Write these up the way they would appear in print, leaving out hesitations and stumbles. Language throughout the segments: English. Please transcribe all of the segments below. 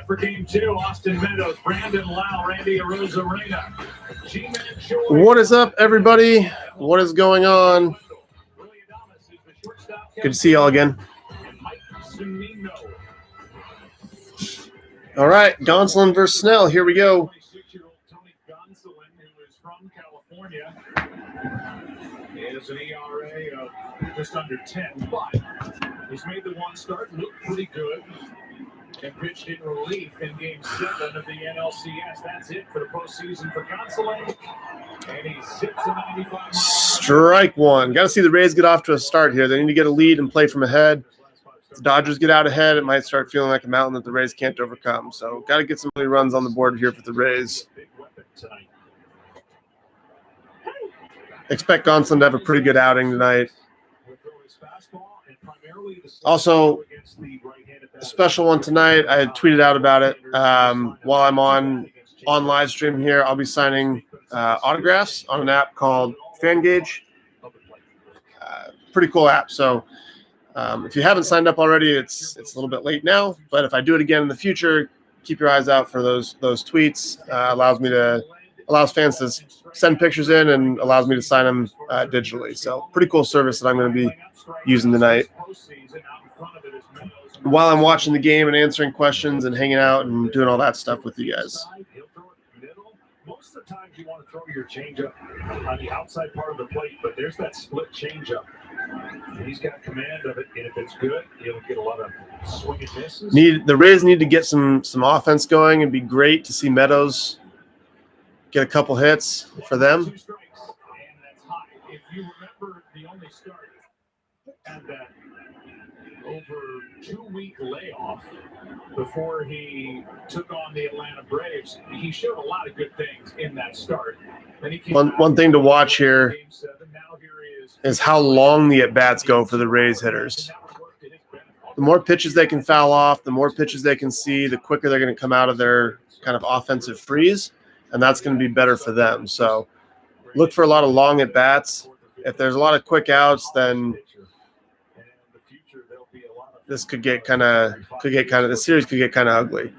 For game 2, Austin Meadows, Brandon Lau, Randy Arozarena. What is up, everybody? What is going on? Good to see y'all again. All right, Gonzalon versus Snell. Here we go. Gonzalon, who is from California, is an ERA of just under 10, but he's made the one start, looked pretty good, and pitched in relief in Game 7 of the NLCS. That's it for the postseason for Gonzalon, and he zips a 95. Strike one. Got to see the Rays get off to a start here. They need to get a lead and play from ahead. If the Dodgers get out ahead, it might start feeling like a mountain that the Rays can't overcome. So got to get some early runs on the board here for the Rays. Expect Gonzalon to have a pretty good outing tonight. Also, a special one tonight. I had tweeted out about it while I'm on live stream here. I'll be signing autographs on an app called FanGauge. Pretty cool app. So if you haven't signed up already, it's a little bit late now. But if I do it again in the future, keep your eyes out for those tweets. Allows fans to send pictures in and allows me to sign them digitally. So pretty cool service that I'm going to be using tonight. While I'm watching the game and answering questions and hanging out and doing all that stuff with you guys. Most of the times you want to throw your changeup on the outside part of the plate, but there's that split changeup. He's got command of it, and if it's good, he'll get a lot of swing and misses. The Rays need to get some offense going. It'd be great to see Meadows get a couple hits for them. 2 strikes, and that's high. If you remember, the only start had that over 2-week layoff before he took on the Atlanta Braves. He showed a lot of good things in that start. One thing to watch here is how long the at-bats go for the Rays hitters. The more pitches they can foul off, the more pitches they can see, the quicker they're going to come out of their kind of offensive freeze, and that's going to be better for them. So look for a lot of long at-bats. If there's a lot of quick outs, then this could get kind of the series could get kind of ugly.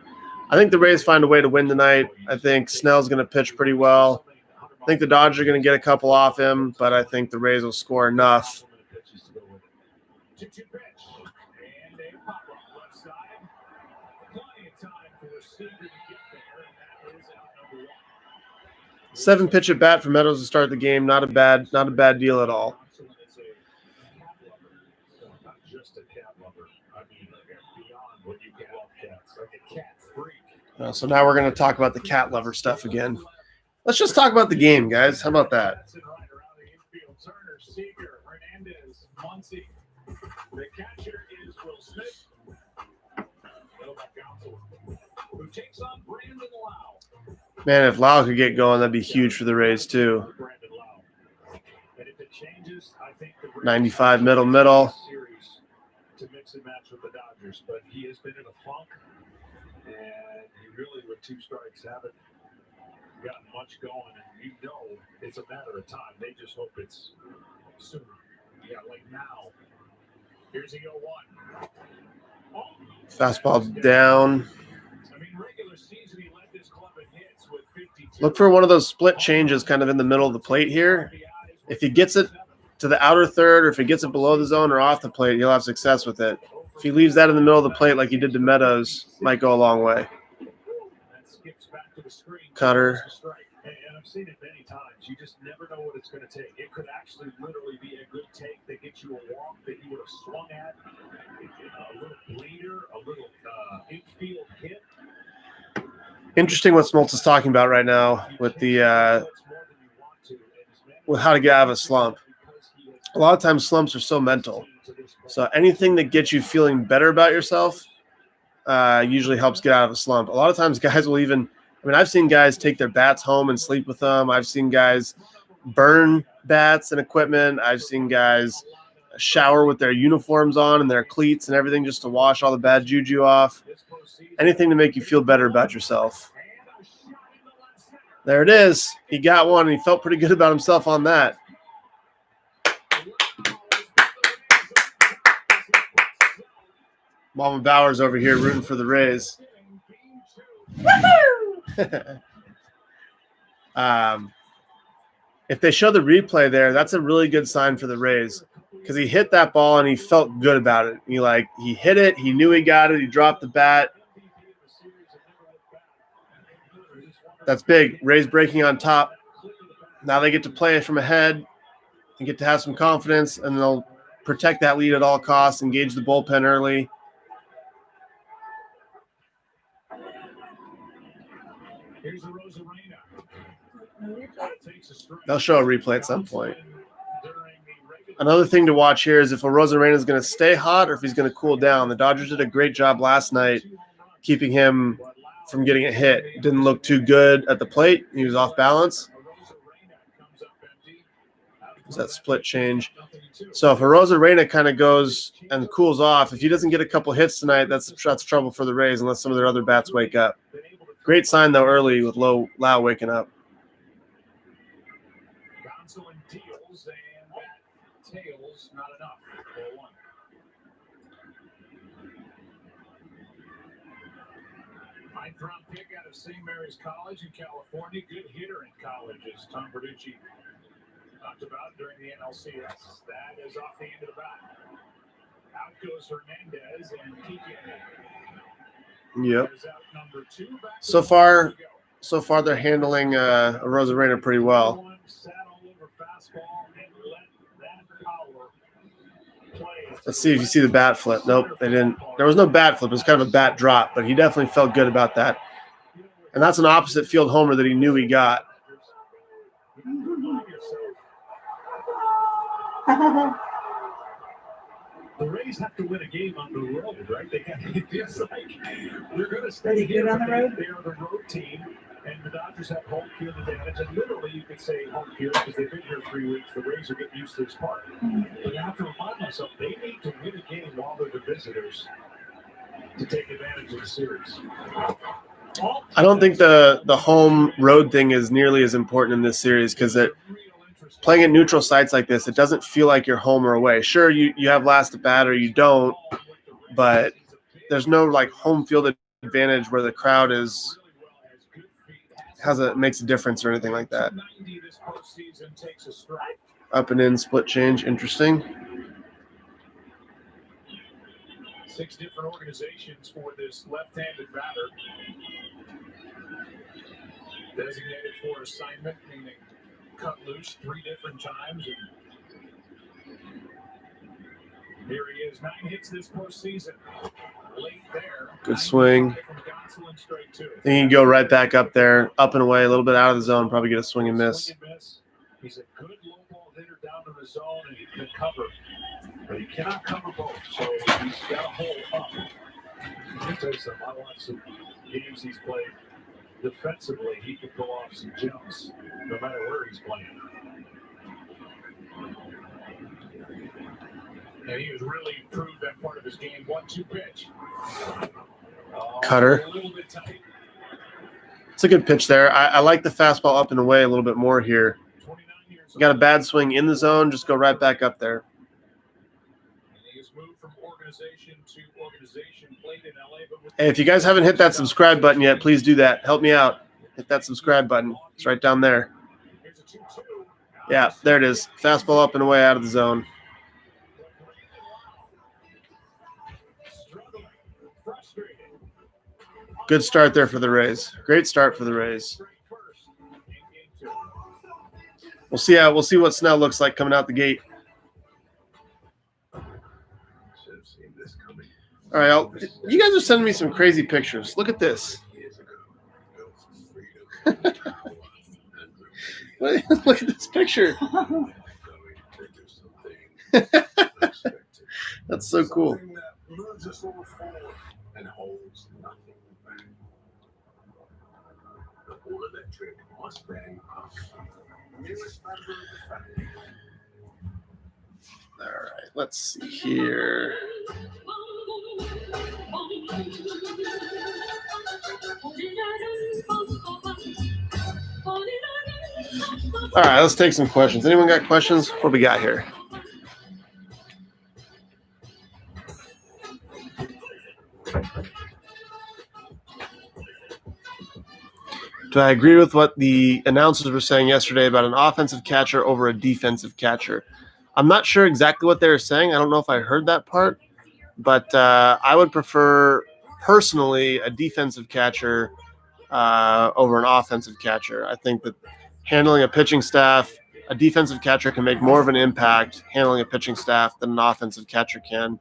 I think the Rays find a way to win tonight. I think Snell's going to pitch pretty well. I think the Dodgers are going to get a couple off him, but I think the Rays will score enough. 7-pitch at bat for Meadows to start the game. Not a bad deal at all. So now we're going to talk about the cat lover stuff again. Let's just talk about the game, guys. How about that? Man, if Lau could get going, that'd be huge for the Rays too. 95 middle. To mix and match with the Dodgers, but he has been in a funk, and he really, with 2 strikes, haven't gotten much going, and it's a matter of time. They just hope it's sooner. Yeah, like now. Here's the 0-1. Fastball down. I mean, regular season, he led this club in hits with 52. Look for one of those split changes kind of in the middle of the plate here. If he gets it to the outer third, or if he gets it below the zone or off the plate, he'll have success with it. If he leaves that in the middle of the plate like he did to Meadows, might go a long way. Cutter. And I've seen it many times. You just never know what it's going to take. It could actually literally be a good take that gets you a walk that you would have swung at, a little bleeder, a little infield hit. Interesting what Smoltz is talking about right now with the with how to get out of a slump. A lot of times slumps are so mental. So anything that gets you feeling better about yourself usually helps get out of a slump. A lot of times guys will even – I mean, I've seen guys take their bats home and sleep with them. I've seen guys burn bats and equipment. I've seen guys shower with their uniforms on and their cleats and everything just to wash all the bad juju off. Anything to make you feel better about yourself. There it is. He got one, and he felt pretty good about himself on that. Mama Bauer's over here rooting for the Rays. If they show the replay there, that's a really good sign for the Rays because he hit that ball and he felt good about it. He hit it. He knew he got it. He dropped the bat. That's big. Rays breaking on top. Now they get to play it from ahead and get to have some confidence, and they'll protect that lead at all costs, engage the bullpen early. They'll show a replay at some point. Another thing to watch here is if Arozarena is going to stay hot or if he's going to cool down. The Dodgers did a great job last night keeping him from getting a hit. Didn't look too good at the plate. He was off balance. Is that split change? So if Arozarena kind of goes and cools off, if he doesn't get a couple hits tonight, that's trouble for the Rays unless some of their other bats wake up. Great sign, though, early with Lau waking up. Gonzalon deals and tails, not enough. 4-1. Ninth round pick out of St. Mary's College in California. Good hitter in college, as Tom Verducci talked about during the NLCS. That is off the end of the bat. Out goes Hernandez and Kike. Yep. So far they're handling Arozarena pretty well. Let's see if you see the bat flip. Nope, they didn't. There was no bat flip. It was kind of a bat drop, but he definitely felt good about that. And that's an opposite field homer that he knew he got. The Rays have to win a game on the road, right? It feels like we're going to stay here on the road. They are the road team, and the Dodgers have home field advantage. And literally, you could say home field because they've been here 3 weeks. The Rays are getting used to this park. But you have to remind myself they need to win a game while they're the visitors to take advantage of the series. I don't think the home road thing is nearly as important in this series because playing at neutral sites like this, it doesn't feel like you're home or away. Sure, you have last at bat or you don't, but there's no like home field advantage where the crowd makes a difference or anything like that. Up and in, split change, interesting. 6 different organizations for this left-handed batter. Designated for assignment, meaning cut loose 3 different times. And here he is, 9 hits this postseason. Late there. Good swing. I think he can go right back up there, up and away, a little bit out of the zone, probably get a swing and miss. He's a good low ball hitter down to the zone, and he can cover. But he cannot cover both, so he's got to hold up. Let me tell you something. I watched some games he's played. Defensively, he can pull off some jumps no matter where he's playing. And he has really improved that part of his game. 1-2 pitch. Cutter. A little bit tight. It's a good pitch there. I like the fastball up and away a little bit more here. You got a bad swing in the zone, just go right back up there. Hey, if you guys haven't hit that subscribe button yet, please do that. Help me out. Hit that subscribe button. It's right down there. Yeah, there it is. Fastball up and away out of the zone. Good start there for the Rays. Great start for the Rays. We'll see what Snell looks like coming out the gate. All right, you guys are sending me some crazy pictures. Look at this. Look at this picture. That's so cool. All right, let's see here. All right, let's take some questions. Anyone got questions? What do we got here? Do I agree with what the announcers were saying yesterday about an offensive catcher over a defensive catcher? I'm not sure exactly what they were saying. I don't know if I heard that part, but I would prefer, personally, a defensive catcher over an offensive catcher. I think that handling a pitching staff, a defensive catcher can make more of an impact handling a pitching staff than an offensive catcher can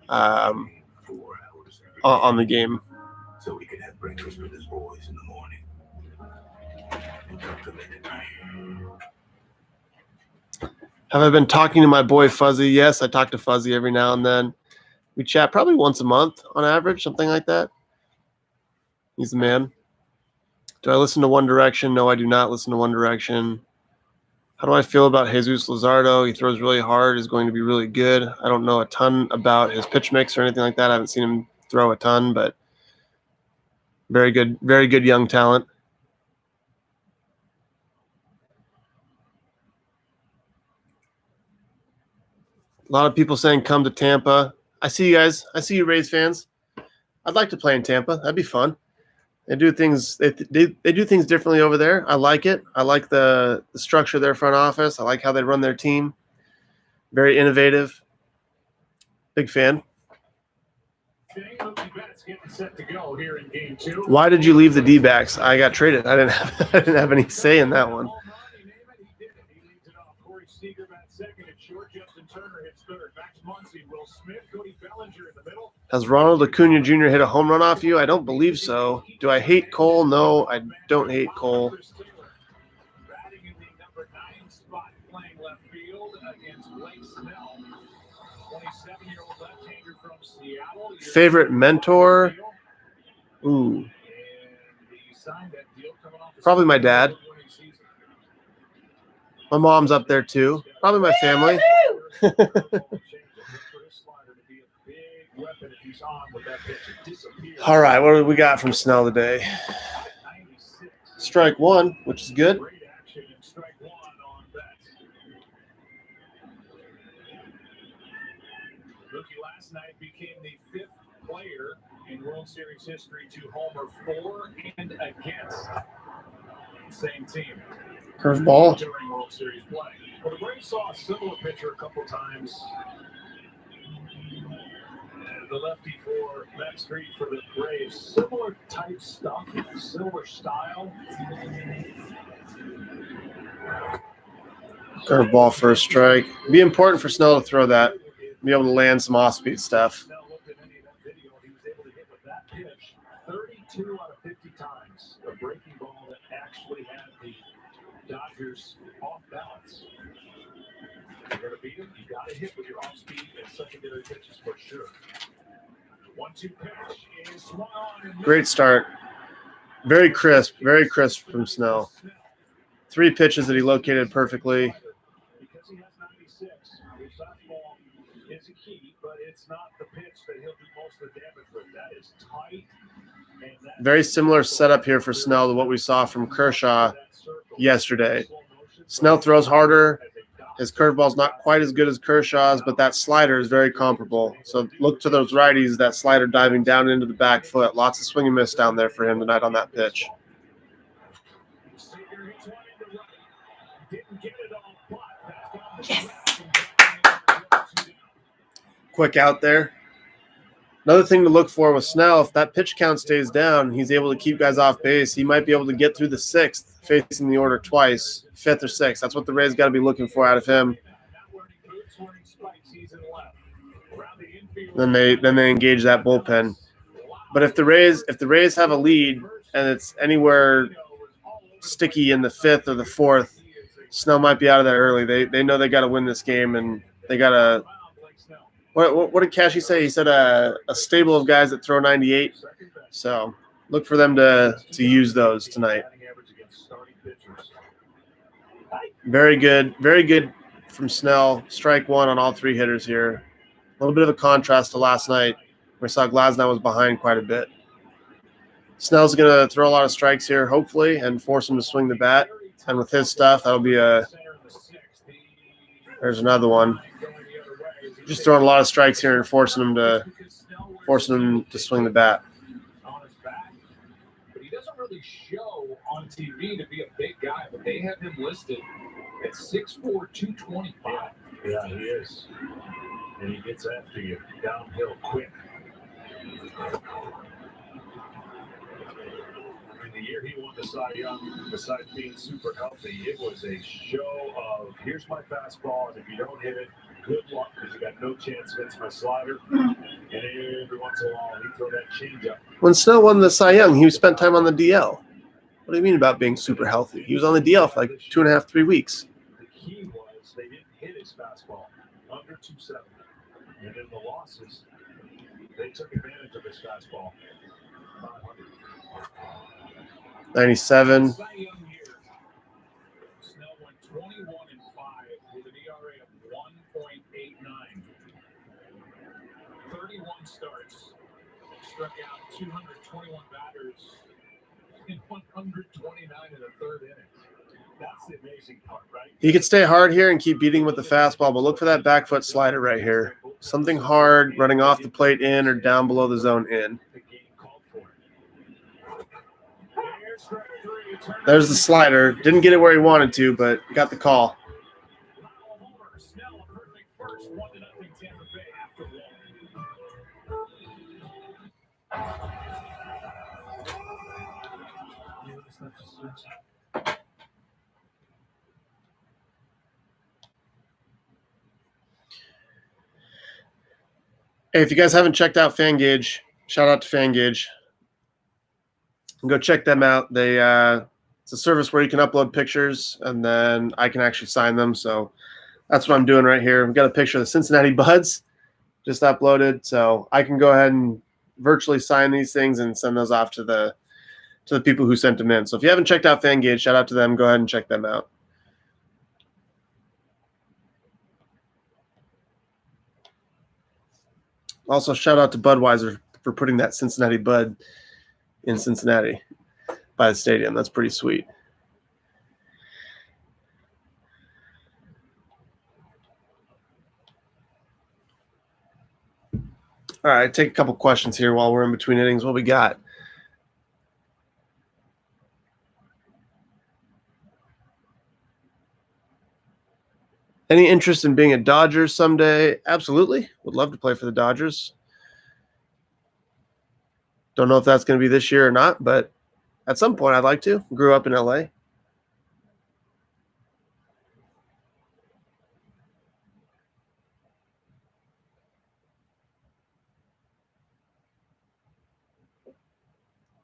on the game. So we could have breakfast with his boys in the morning. And talk to them at night. Have I been talking to my boy Fuzzy? Yes, I talk to Fuzzy every now and then. We chat probably once a month on average, something like that. He's the man. Do I listen to One Direction? No, I do not listen to One Direction. How do I feel about Jesus Luzardo? He throws really hard, is going to be really good. I don't know a ton about his pitch mix or anything like that. I haven't seen him throw a ton, but very good young talent. A lot of people saying come to Tampa. I see you guys. I see you Rays fans. I'd like to play in Tampa. That'd be fun. They do things. They do things differently over there. I like it. I like the structure of their front office. I like how they run their team. Very innovative. Big fan. Why did you leave the D-backs? I got traded. I didn't have any say in that one. Has Ronald Acuna Jr. hit a home run off you? I don't believe so. Do I hate Cole? No, I don't hate Cole. Favorite mentor? Ooh. Probably my dad. My mom's up there too. Probably my family. All right, what do we got from Snell today? Strike one, which is good. Rookie last night became the fifth player in World Series history to homer for and against the same team. Curveball. During World Series play. Well, the Braves saw a similar pitcher a couple times. The lefty for Matt Street for the Braves. Similar type stuff, similar style. Curveball for a strike. Be important for Snell to throw that. Be able to land some off-speed stuff. Snell looked at any of that video. He was able to hit with that pitch 32 out of 50 times. A breaking ball that actually had the Dodgers off balance. If you're going to beat him, you got to hit with your off-speed and secondary pitches for sure. 1-2 pitch is swung on. Great start. Very crisp from Snell. 3 pitches that he located perfectly. Because he has 96, his fastball is a key, but it's not the pitch that he'll do most of the damage with. That is tight. Very similar setup here for Snell to what we saw from Kershaw yesterday. Snell throws harder. His curveball's not quite as good as Kershaw's, but that slider is very comparable. So look to those righties, that slider diving down into the back foot. Lots of swing and miss down there for him tonight on that pitch. Yes. Quick out there. Another thing to look for with Snell, if that pitch count stays down, he's able to keep guys off base. He might be able to get through the 6th, facing the order twice, 5th or 6th. That's what the Rays got to be looking for out of him. Then they engage that bullpen. But if the Rays have a lead and it's anywhere sticky in the 5th or the 4th, Snell might be out of there early. They know they got to win this game, and they got to. What did Cashy say? He said a stable of guys that throw 98. So look for them to use those tonight. Very good from Snell. Strike one on all 3 hitters here. A little bit of a contrast to last night where we saw Glasnow was behind quite a bit. Snell's going to throw a lot of strikes here, hopefully, and force him to swing the bat. And with his stuff, that'll be there's another one. Just throwing a lot of strikes here and forcing him to swing the bat. doesn't really show on TV to be a big guy, but they have him listed at 6'4", 225. Yeah, he is. And he gets after you downhill quick. In the year he won the Cy Young, besides being super healthy, it was a show of here's my fastball, and if you don't hit it, good luck, because you got no chance against my slider. And every once in a while, he throw that changeup. When Snell won the Cy Young, he spent time on the DL. What do you mean about being super healthy? He was on the DL for like 2.5, 3 weeks. The key was they didn't hit his fastball under 270. And in the losses, they took advantage of his fastball. 500. 97. Cy Young year, Snell went 21-5 with an ERA of 1.89. 31 starts, struck out 221 batters in 129 in the third inning. That's the amazing part, right? He could stay hard here and keep beating with the fastball, but look for that back foot slider right here. Something hard running off the plate in or down below the zone in. The game called for it. Here's strike three, turn There's the slider. Didn't get it where he wanted to, but got the call. homer. Snell a perfect first, 1-0 Tampa Bay after one. Hey, if you guys haven't checked out FanGauge, shout out to FanGauge. Go check them out. They it's a service where you can upload pictures and then I can actually sign them. So that's what I'm doing right here. We've got a picture of the Cincinnati Buds just uploaded, so I can go ahead and virtually sign these things and send those off to the people who sent them in. So if you haven't checked out FanGauge, shout out to them. Go ahead and check them out. Also, shout out to Budweiser for putting that Cincinnati Bud in Cincinnati by the stadium. That's pretty sweet. All right, take a couple questions here while we're in between innings. What we got? Any interest in being a Dodger someday? Absolutely. Would love to play for the Dodgers. Don't know if that's going to be this year or not, but at some point I'd like to. Grew up in LA.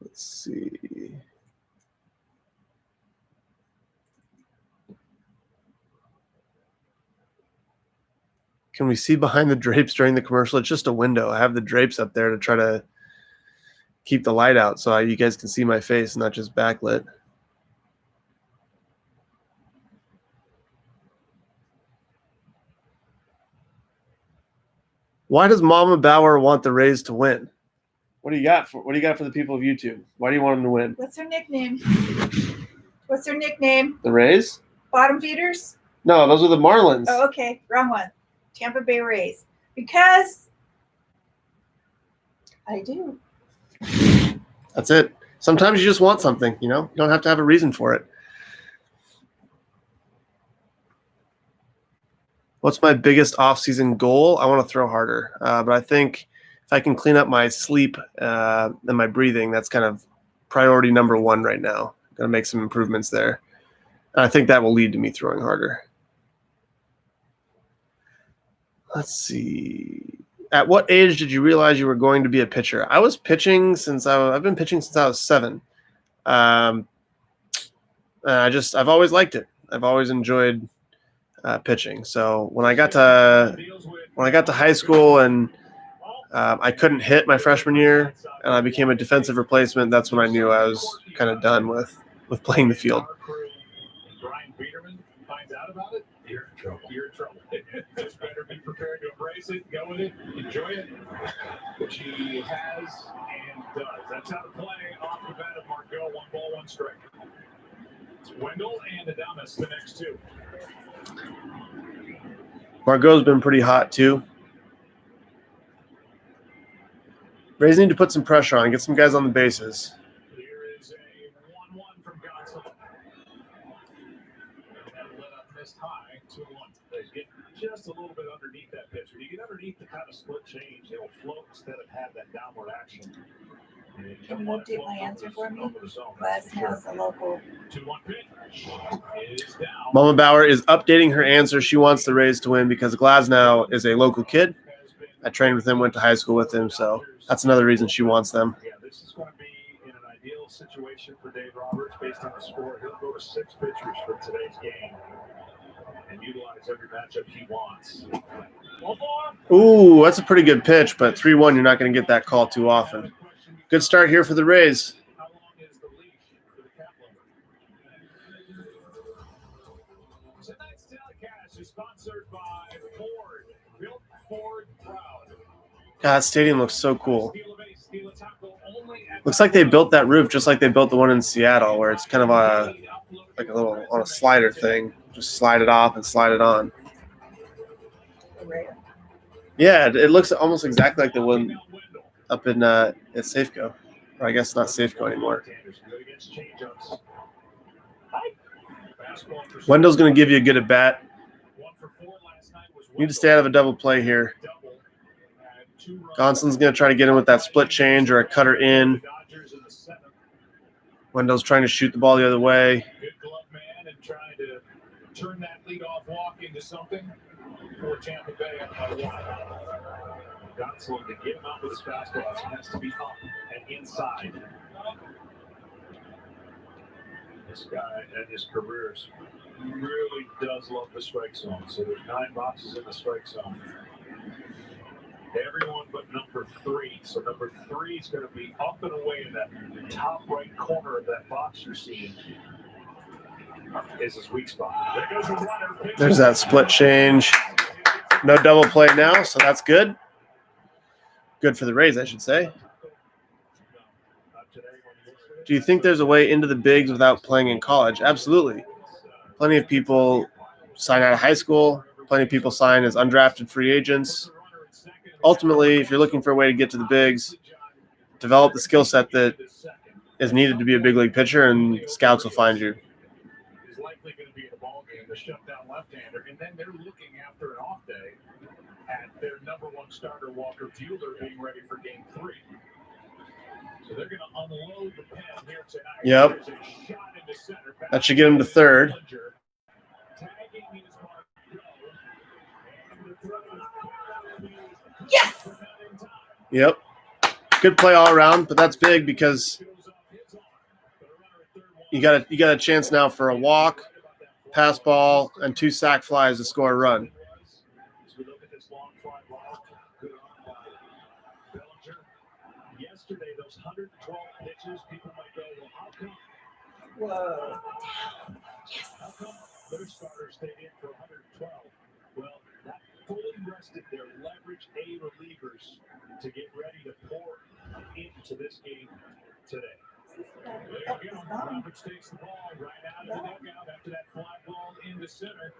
Let's see. Can we see behind the drapes during the commercial? It's just a window. I have the drapes up there to try to keep the light out so you guys can see my face, not just backlit. Why does Mama Bauer want the Rays to win? What do you got for the people of YouTube? Why do you want them to win? What's their nickname? What's their nickname? The Rays? Bottom feeders? No, those are the Marlins. Oh, okay. Wrong one. Tampa Bay Rays. Because I do. That's it. Sometimes you just want something, you know? You don't have to have a reason for it. What's my biggest off-season goal? I want to throw harder. But I think if I can clean up my sleep and my breathing, that's kind of priority number one right now. I'm going to make some improvements there. And I think that will lead to me throwing harder. Let's see. At what age did you realize you were going to be a pitcher? I was pitching I've been pitching since I was 7. I've always liked it. I've always enjoyed pitching. So when I got to high school and I couldn't hit my freshman year and I became a defensive replacement, that's when I knew I was kind of done with playing the field. Brian Peterman finds out about it. You're in trouble. You're in trouble. Just better be prepared to embrace it, go with it, enjoy it, which he has and does. That's how to play off the bat of Margot. 1 ball, 1 strike. It's Wendell and Adames, the next 2. Margot's been pretty hot too. Rays need to put some pressure on, get some guys on the bases. Here is is a 1-1 from Gonzalon. And let up missed high, 2-1. They get just a little bit underneath that pitch. When you get underneath the kind of split change, it'll float instead of have that downward action. Can you update my answer for me? Snell's a local. 2-1 pitch is down. Mama Bauer is updating her answer. She wants the Rays to win because Glasnow is a local kid. I trained with him, went to high school with him, so that's another reason she wants them. Yeah, this is going to be in an ideal situation for Dave Roberts based on the score. He'll go to 6 pitchers for today's game and utilize every matchup he wants. Ooh, that's a pretty good pitch, but 3-1, you're not going to get that call too often. Good start here for the Rays. How long is the leash for the cap limit? Tonight's telecast is sponsored by Ford. Built Ford proud. God, that stadium looks so cool. Looks like they built that roof just like they built the one in Seattle, where it's kind of like a little on a slider thing. Just slide it off and slide it on. Yeah, it looks almost exactly like the one up in at Safeco. Or I guess not Safeco anymore. Wendell's going to give you a good at bat. You need to stay out of a double play here. Gonzalon's going to try to get in with that split change or a cutter in. Wendell's trying to shoot the ball the other way. Good glove man and trying to turn that leadoff walk into something for Tampa Bay up by 1. Gonzalon to get him out with his fastball has to be up and inside. This guy and his careers really does love the strike zone. So there's 9 boxes in the strike zone. Everyone but number 3. So number 3 is going to be up and away in that top right corner of that box you're seeing. Is his weak spot. There goes the runner. There's that split change. No double play now, so that's good. Good for the Rays, I should say. Do you think there's a way into the bigs without playing in college? Absolutely. Plenty of people sign out of high school. Plenty of people sign as undrafted free agents. Ultimately, if you're looking for a way to get to the bigs, develop the skill set that is needed to be a big league pitcher, and scouts will find you. Is likely going to be in the ball game, the shutdown left-hander, and then they're looking after an off day at their number 1 starter, Walker Buehler, being ready for Game 3. So they're going to unload the pen here tonight. Yep. There's a shot into center. That should get him to third. Tagging is Yes! Yep. Good play all around, but that's big because you got a chance now for a walk, pass ball, and 2 sac flies to score a run. As we look at this long fly ball, good on Bellinger. Yesterday, those 112 pitches, people might go, well, how come? Whoa. How come their starters stayed in for 112? Well, that fully rested their leverage A relievers to get ready to pour into this game today. There you go. Roberts takes the ball right out of the dugout after that fly ball into center.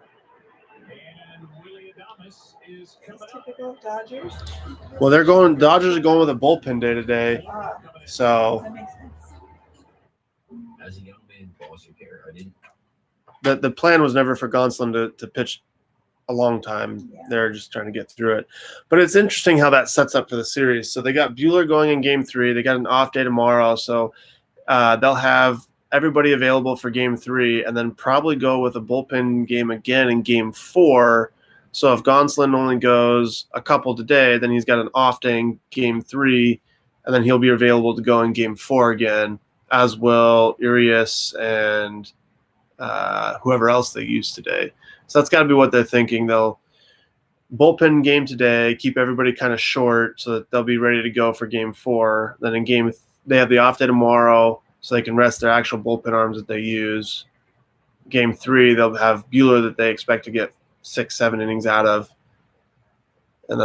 And Willie Adames is coming It's up. typical of Dodgers. Well, Dodgers are going with a bullpen day today. So That makes sense. As a young man, foster care, I didn't. the plan was never for Gonzalon to pitch a long time. Yeah. They're just trying to get through it. But it's interesting how that sets up for the series. So they got Buehler going in Game 3. They got an off day tomorrow. So they'll have everybody available for Game 3 and then probably go with a bullpen game again in Game 4. So if Gonzalon only goes a couple today, then he's got an off day in Game 3, and then he'll be available to go in Game 4 again, as will Urias and whoever else they use today. So that's got to be what they're thinking. They'll bullpen game today, keep everybody kind of short so that they'll be ready to go for Game 4. Then in they have the off day tomorrow, so they can rest their actual bullpen arms that they use. Game 3, they'll have Buehler that they expect to get 6-7 innings out of, and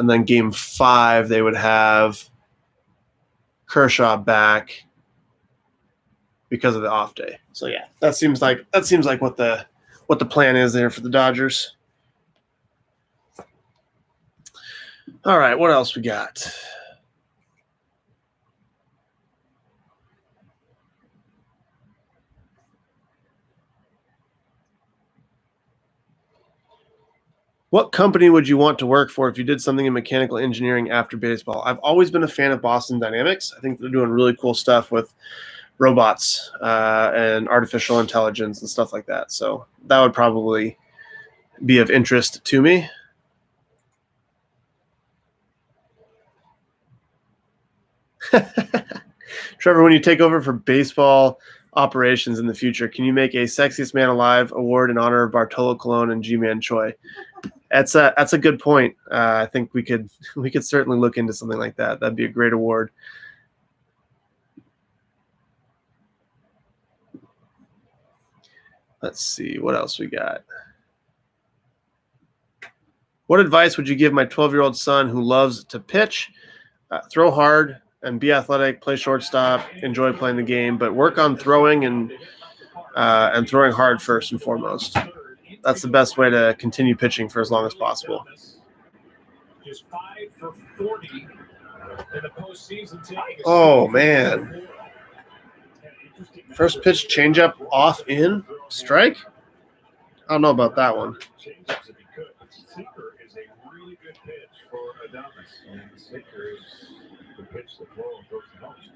then Game 5 they would have Kershaw back because of the off day. So yeah, that seems like what the plan is there for the Dodgers. All right, what else we got? What company would you want to work for if you did something in mechanical engineering after baseball? I've always been a fan of Boston Dynamics. I think they're doing really cool stuff with robots and artificial intelligence and stuff like that. So that would probably be of interest to me. Trevor, when you take over for baseball operations in the future, can you make a Sexiest Man Alive award in honor of Bartolo Colon and G-Man Choi? That's a good point. I think we could certainly look into something like that. That'd be a great award. Let's see what else we got. What advice would you give my 12-year-old son who loves to pitch, throw hard, and be athletic, play shortstop, enjoy playing the game, but work on throwing and throwing hard first and foremost? That's the best way to continue pitching for as long as possible. Just 5 for 40 in the postseason. Oh, man. First pitch, changeup, off, in, strike? I don't know about that one. Sinker is a really good pitch for Adames, and the sinker is the pitch that flow first and most.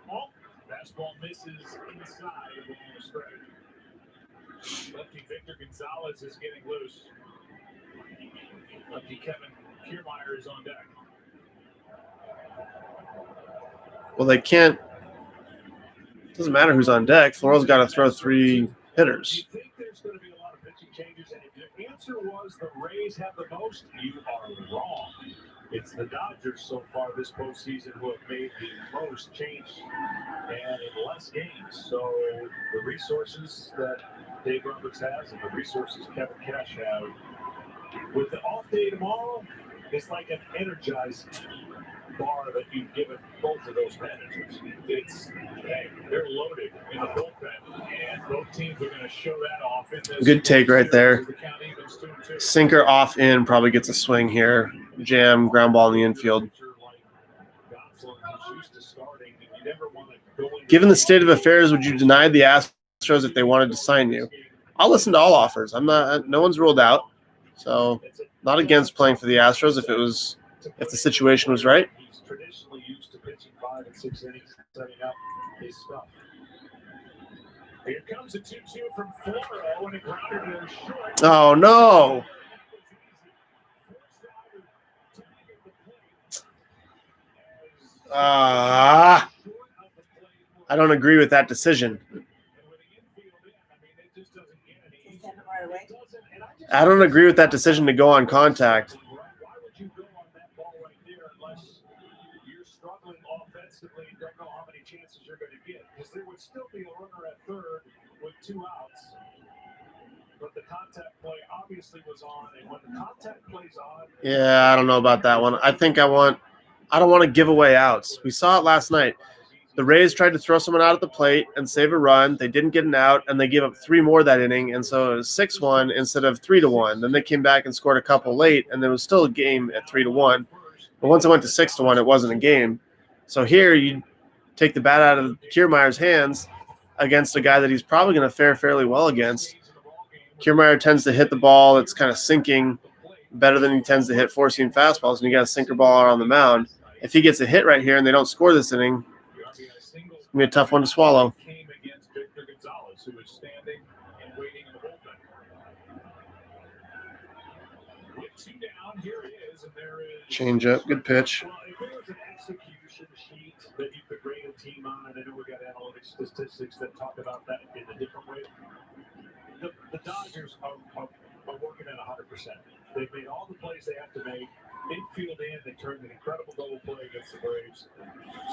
Oh, fastball misses inside of the strike. Lefty Victor Gonzalez is getting loose. Lefty Kevin Kiermaier is on deck. Well, they can't. It doesn't matter who's on deck. Floral's got to throw 3 hitters. Do you think there's going to be a lot of pitching changes? And if your answer was the Rays have the most, you are wrong. It's the Dodgers so far this postseason who have made the most change and in less games. So the resources that Dave Roberts has and the resources Kevin Cash have, with the off day tomorrow, it's like an energized bar that you've given both of those managers. It's, hey, they're loaded in the bullpen, and both teams are going to show that off in this. Good take right there. Sinker off in probably gets a swing here. Jam, ground ball in the infield. Given the state of affairs, would you deny the Astros if they wanted to sign you? I'll listen to all offers. No one's ruled out. So not against playing for the Astros if the situation was right. He's traditionally used to pitching 5 and 6 innings, setting up his stuff. Here comes a 2-2 from Floro, and it grounded to short. Oh, no. I don't agree with that decision. I don't agree with that decision to go on contact. Why would you go on that ball right there unless you're struggling offensively and don't know how many chances you're going to get? Because there would still be a runner at third with 2 outs. But the contact play obviously was on, and when the contact play's on, yeah, I don't know about that one. I don't want to give away outs. We saw it last night. The Rays tried to throw someone out at the plate and save a run. They didn't get an out, and they gave up 3 more that inning, and so it was 6-1 instead of 3-1. Then they came back and scored a couple late, and there was still a game at 3-1. But once it went to 6-1, it wasn't a game. So here you take the bat out of Kiermaier's hands against a guy that he's probably going to fare fairly well against. Kiermaier tends to hit the ball that's kind of sinking better than he tends to hit four-seam fastballs, and you got a sinker ball on the mound. If he gets a hit right here and they don't score this inning, it's going to be a tough one to swallow. came against Victor Gonzalez, who was standing and waiting in the bullpen. With 2 down, here it is, and there is Change up, good pitch. Well, if there was an execution sheet that you could grade a team on, and I know we got analytics statistics that talk about that in a different way. The Dodgers are working at 100%. They've made all the plays they have to make. Infield in, they turned an incredible double play against the Braves.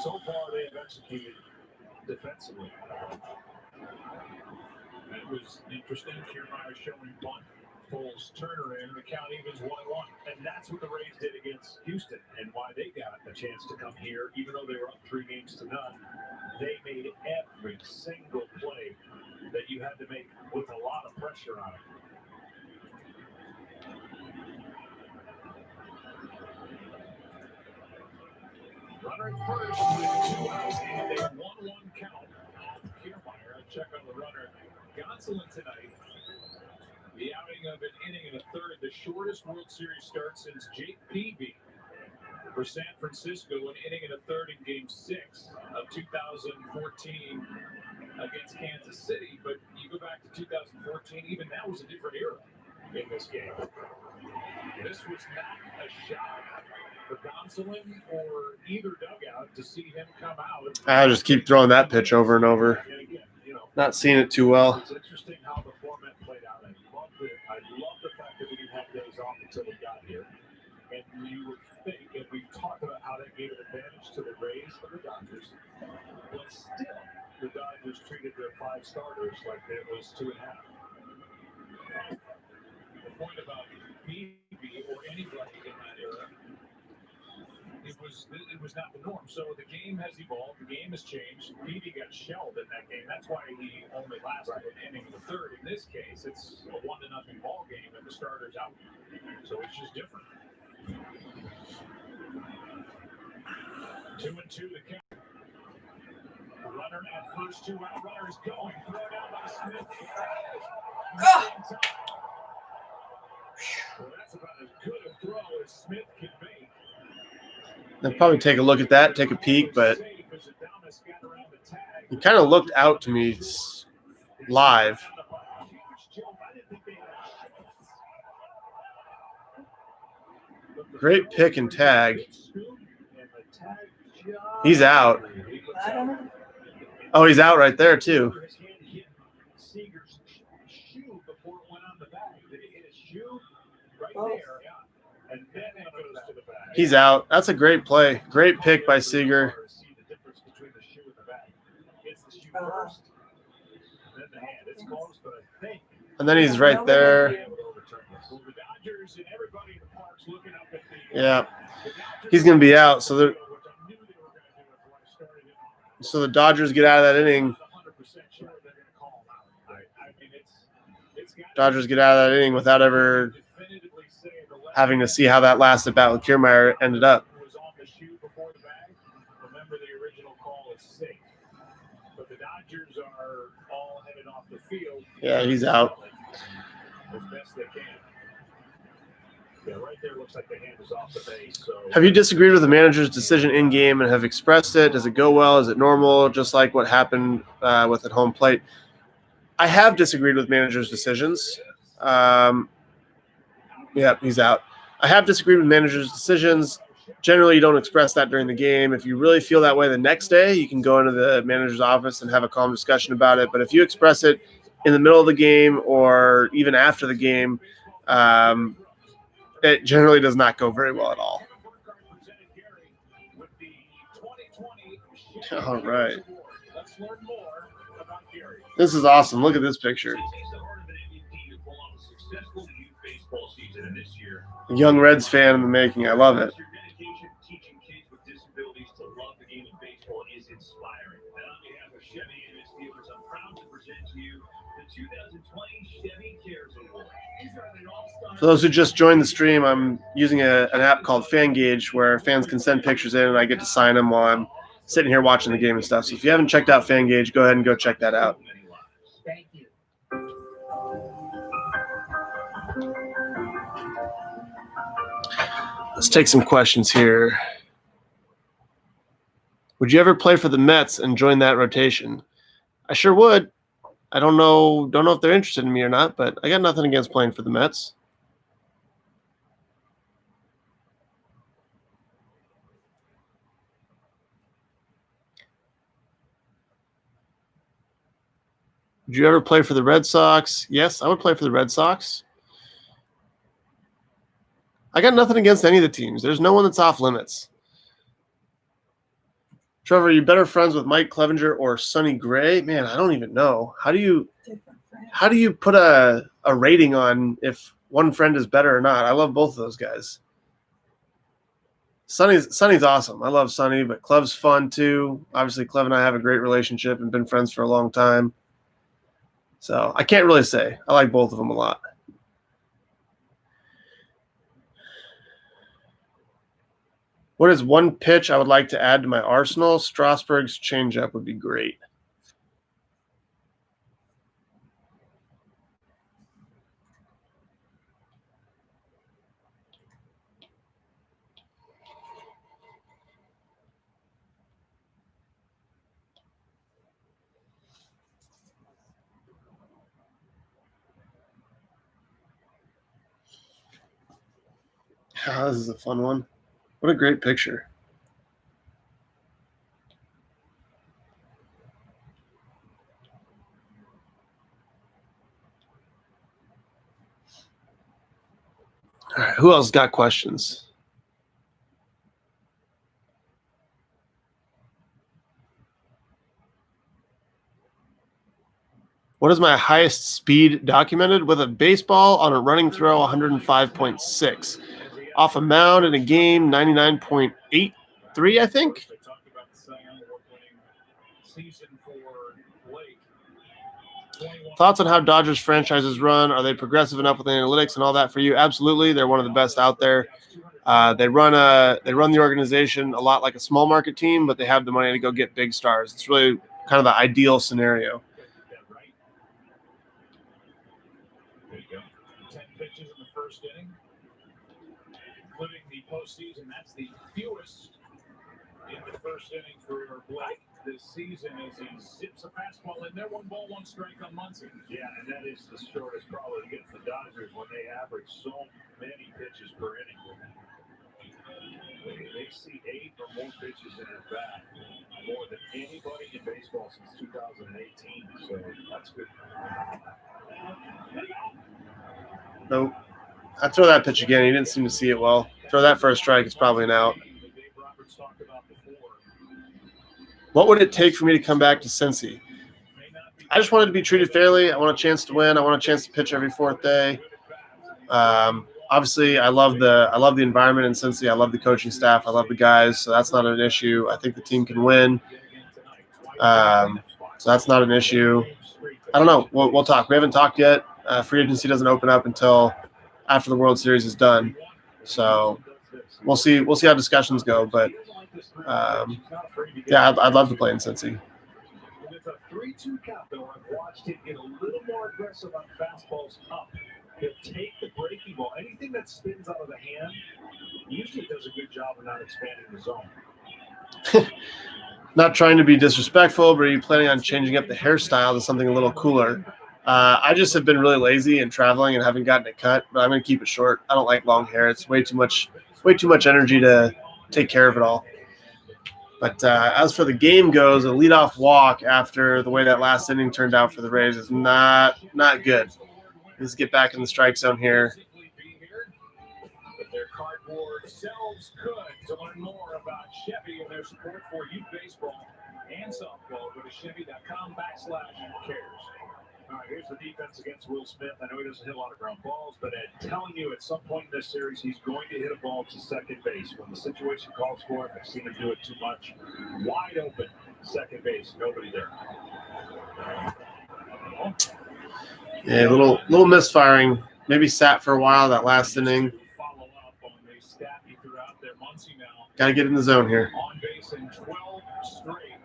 So far, they have executed defensively. It was interesting. Kiermaier showing bunt, pulls Turner in, the count evens 1-1. And that's what the Rays did against Houston, and why they got a chance to come here, even though they were up 3-0. They made every single play that you had to make with a lot of pressure on it. Runner at first with 2 outs and a 1-1 count. Kiermaier, check on the runner. Gonzalon tonight. The an inning and a third, the shortest World Series start since Jake Peavy for San Francisco, an inning and a third in Game 6 of 2014 against Kansas City. But you go back to 2014, even that was a different era in this game. This was not a shot for Gonzalon or either dugout to see him come out. I just keep throwing that pitch over and over. And again, Not seeing it too well. it's interesting how the format played out. I loved it. I love the fact that we didn't have days off until we got here. And you would think, and we've talked about how that gave an advantage to the Rays and the Dodgers, but still, the Dodgers treated their 5 starters like it was 2.5. The point about Peavy or anybody in that era, it was not the norm. So the game has evolved. The game has changed. Peavy got shelled in that game. That's why he only lasted an inning in the third. In this case, it's a 1-0 ball game, and the starter's out. So it's just different. 2-2 the count. Runner at first, 2 out. Runner is going. Throw down by Smith. Well, that's about as good a throw as Smith can make. They'll probably take a look at that, take a peek, but he kind of looked out to me live. Great pick and tag. He's out. Oh, he's out right there, too. He's out. That's a great play. Great pick by Seager. And then he's right there. Yeah. He's going to be out. So the Dodgers get out of that inning. Dodgers get out of that inning without ever having to see how that last at bat with Kiermaier ended up. Remember, the original call is safe, but the Dodgers are all headed off the field. Yeah, he's out. As best they can. Yeah, right there looks like the hand is off the base. So Have you disagreed with the manager's decision in game and have expressed it? Does it go well? Is it normal? Just like what happened with at home plate. I have disagreed with managers' decisions. Yeah, he's out. I have disagreed with managers' decisions. Generally, you don't express that during the game. If you really feel that way the next day, you can go into the manager's office and have a calm discussion about it. But if you express it in the middle of the game or even after the game, it generally does not go very well at all. All right. This is awesome. Look at this picture. A young Reds fan in the making. I love it. For those who just joined the stream, I'm using an app called FanGauge where fans can send pictures in and I get to sign them while I'm sitting here watching the game and stuff. So if you haven't checked out FanGauge, go ahead and go check that out. Thank you. Let's take some questions here. Would you ever play for the Mets and join that rotation? I sure would. I don't know if they're interested in me or not, but I got nothing against playing for the Mets. Would you ever play for the Red Sox? Yes, I would play for the Red Sox. I got nothing against any of the teams. There's no one that's off limits. Trevor, are you better friends with Mike Clevenger or Sonny Gray? Man, I don't even know. How do you put a rating on if one friend is better or not? I love both of those guys. Sonny's awesome. I love Sonny, but Clev's fun too. Obviously, Clev and I have a great relationship and been friends for a long time. So I can't really say. I like both of them a lot. What is one pitch I would like to add to my arsenal? Strasburg's changeup would be great. God, this is a fun one. What a great picture. All right, who else got questions? What is my highest speed documented? With a baseball on a running throw, 105.6. Off a mound in a game, 99.83, I think. Thoughts on how Dodgers franchises run? Are they progressive enough with analytics and all that for you? Absolutely. They're one of the best out there. They run the organization a lot like a small market team, but they have the money to go get big stars. It's really kind of the ideal scenario. There you go. 10 pitches in the first inning, including the postseason. That's the fewest in the first inning for Blake this season as he zips a fastball in there. 1 ball, 1 strike on Muncy. Yeah, and that is the shortest probably against the Dodgers when they average so many pitches per inning. They see 8 or more pitches in at bat, more than anybody in baseball since 2018. So that's good. Nope. I'd throw that pitch again. He didn't seem to see it well. Throw that for a strike. It's probably an out. What would it take for me to come back to Cincy? I just wanted to be treated fairly. I want a chance to win. I want a chance to pitch every 4th day. Obviously, I love the environment in Cincy. I love the coaching staff. I love the guys, so that's not an issue. I think the team can win. So that's not an issue. I don't know. We'll talk. We haven't talked yet. Free agency doesn't open up until after the World Series is done. So we'll see how discussions go. But yeah, I'd love to play in Cincy. With a 3-2 count, though, I've watched him get a little more aggressive on fastballs up. He'll take the breaking ball. Anything that spins out of the hand usually does a good job of not expanding the zone. Not trying to be disrespectful, but are you planning on changing up the hairstyle to something a little cooler? I just have been really lazy and traveling and haven't gotten it cut, but I'm going to keep it short. I don't like long hair. It's way too much energy to take care of it all. But as for the game goes, a leadoff walk after the way that last inning turned out for the Rays is not good. Let's get back in the strike zone here. Their cardboard selves could. To learn more about Chevy and their support for youth baseball and softball, go to Chevy.com/cares. All right, here's the defense against Will Smith. I know he doesn't hit a lot of ground balls, but I'm telling you, at some point in this series, he's going to hit a ball to second base. When the situation calls for it, I've seen him do it too much. Wide open, second base, nobody there. Yeah, a little misfiring. Maybe sat for a while that last inning. Got to get in the zone here. On base in 12 straight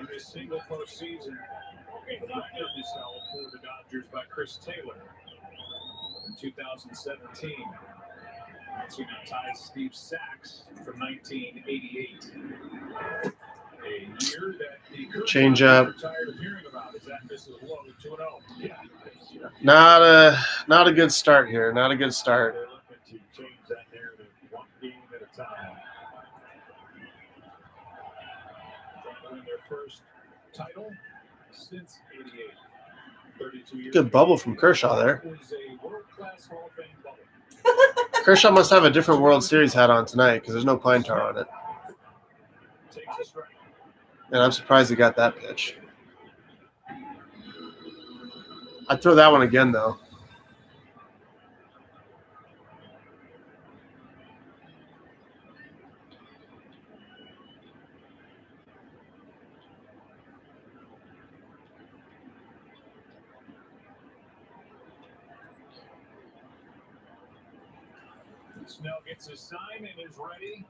in this single postseason. For the Dodgers by Chris Taylor in 2017. That's who now ties Steve Sachs from 1988. A year that the change up. Tired of hearing about. Is that Mrs. Lowe 2-0? Yeah. Not a good start here. Not a good start. They're looking to change that narrative 1 game at a time. Trying to win their first title since 88. 32 years. Good bubble from Kershaw there. It was a world-class Hall of Fame bubble. Kershaw must have a different World Series hat on tonight because there's no pine tar on it. Takes a strike. And I'm surprised he got that pitch. I'd throw that one again, though. Snell gets his sign and is ready.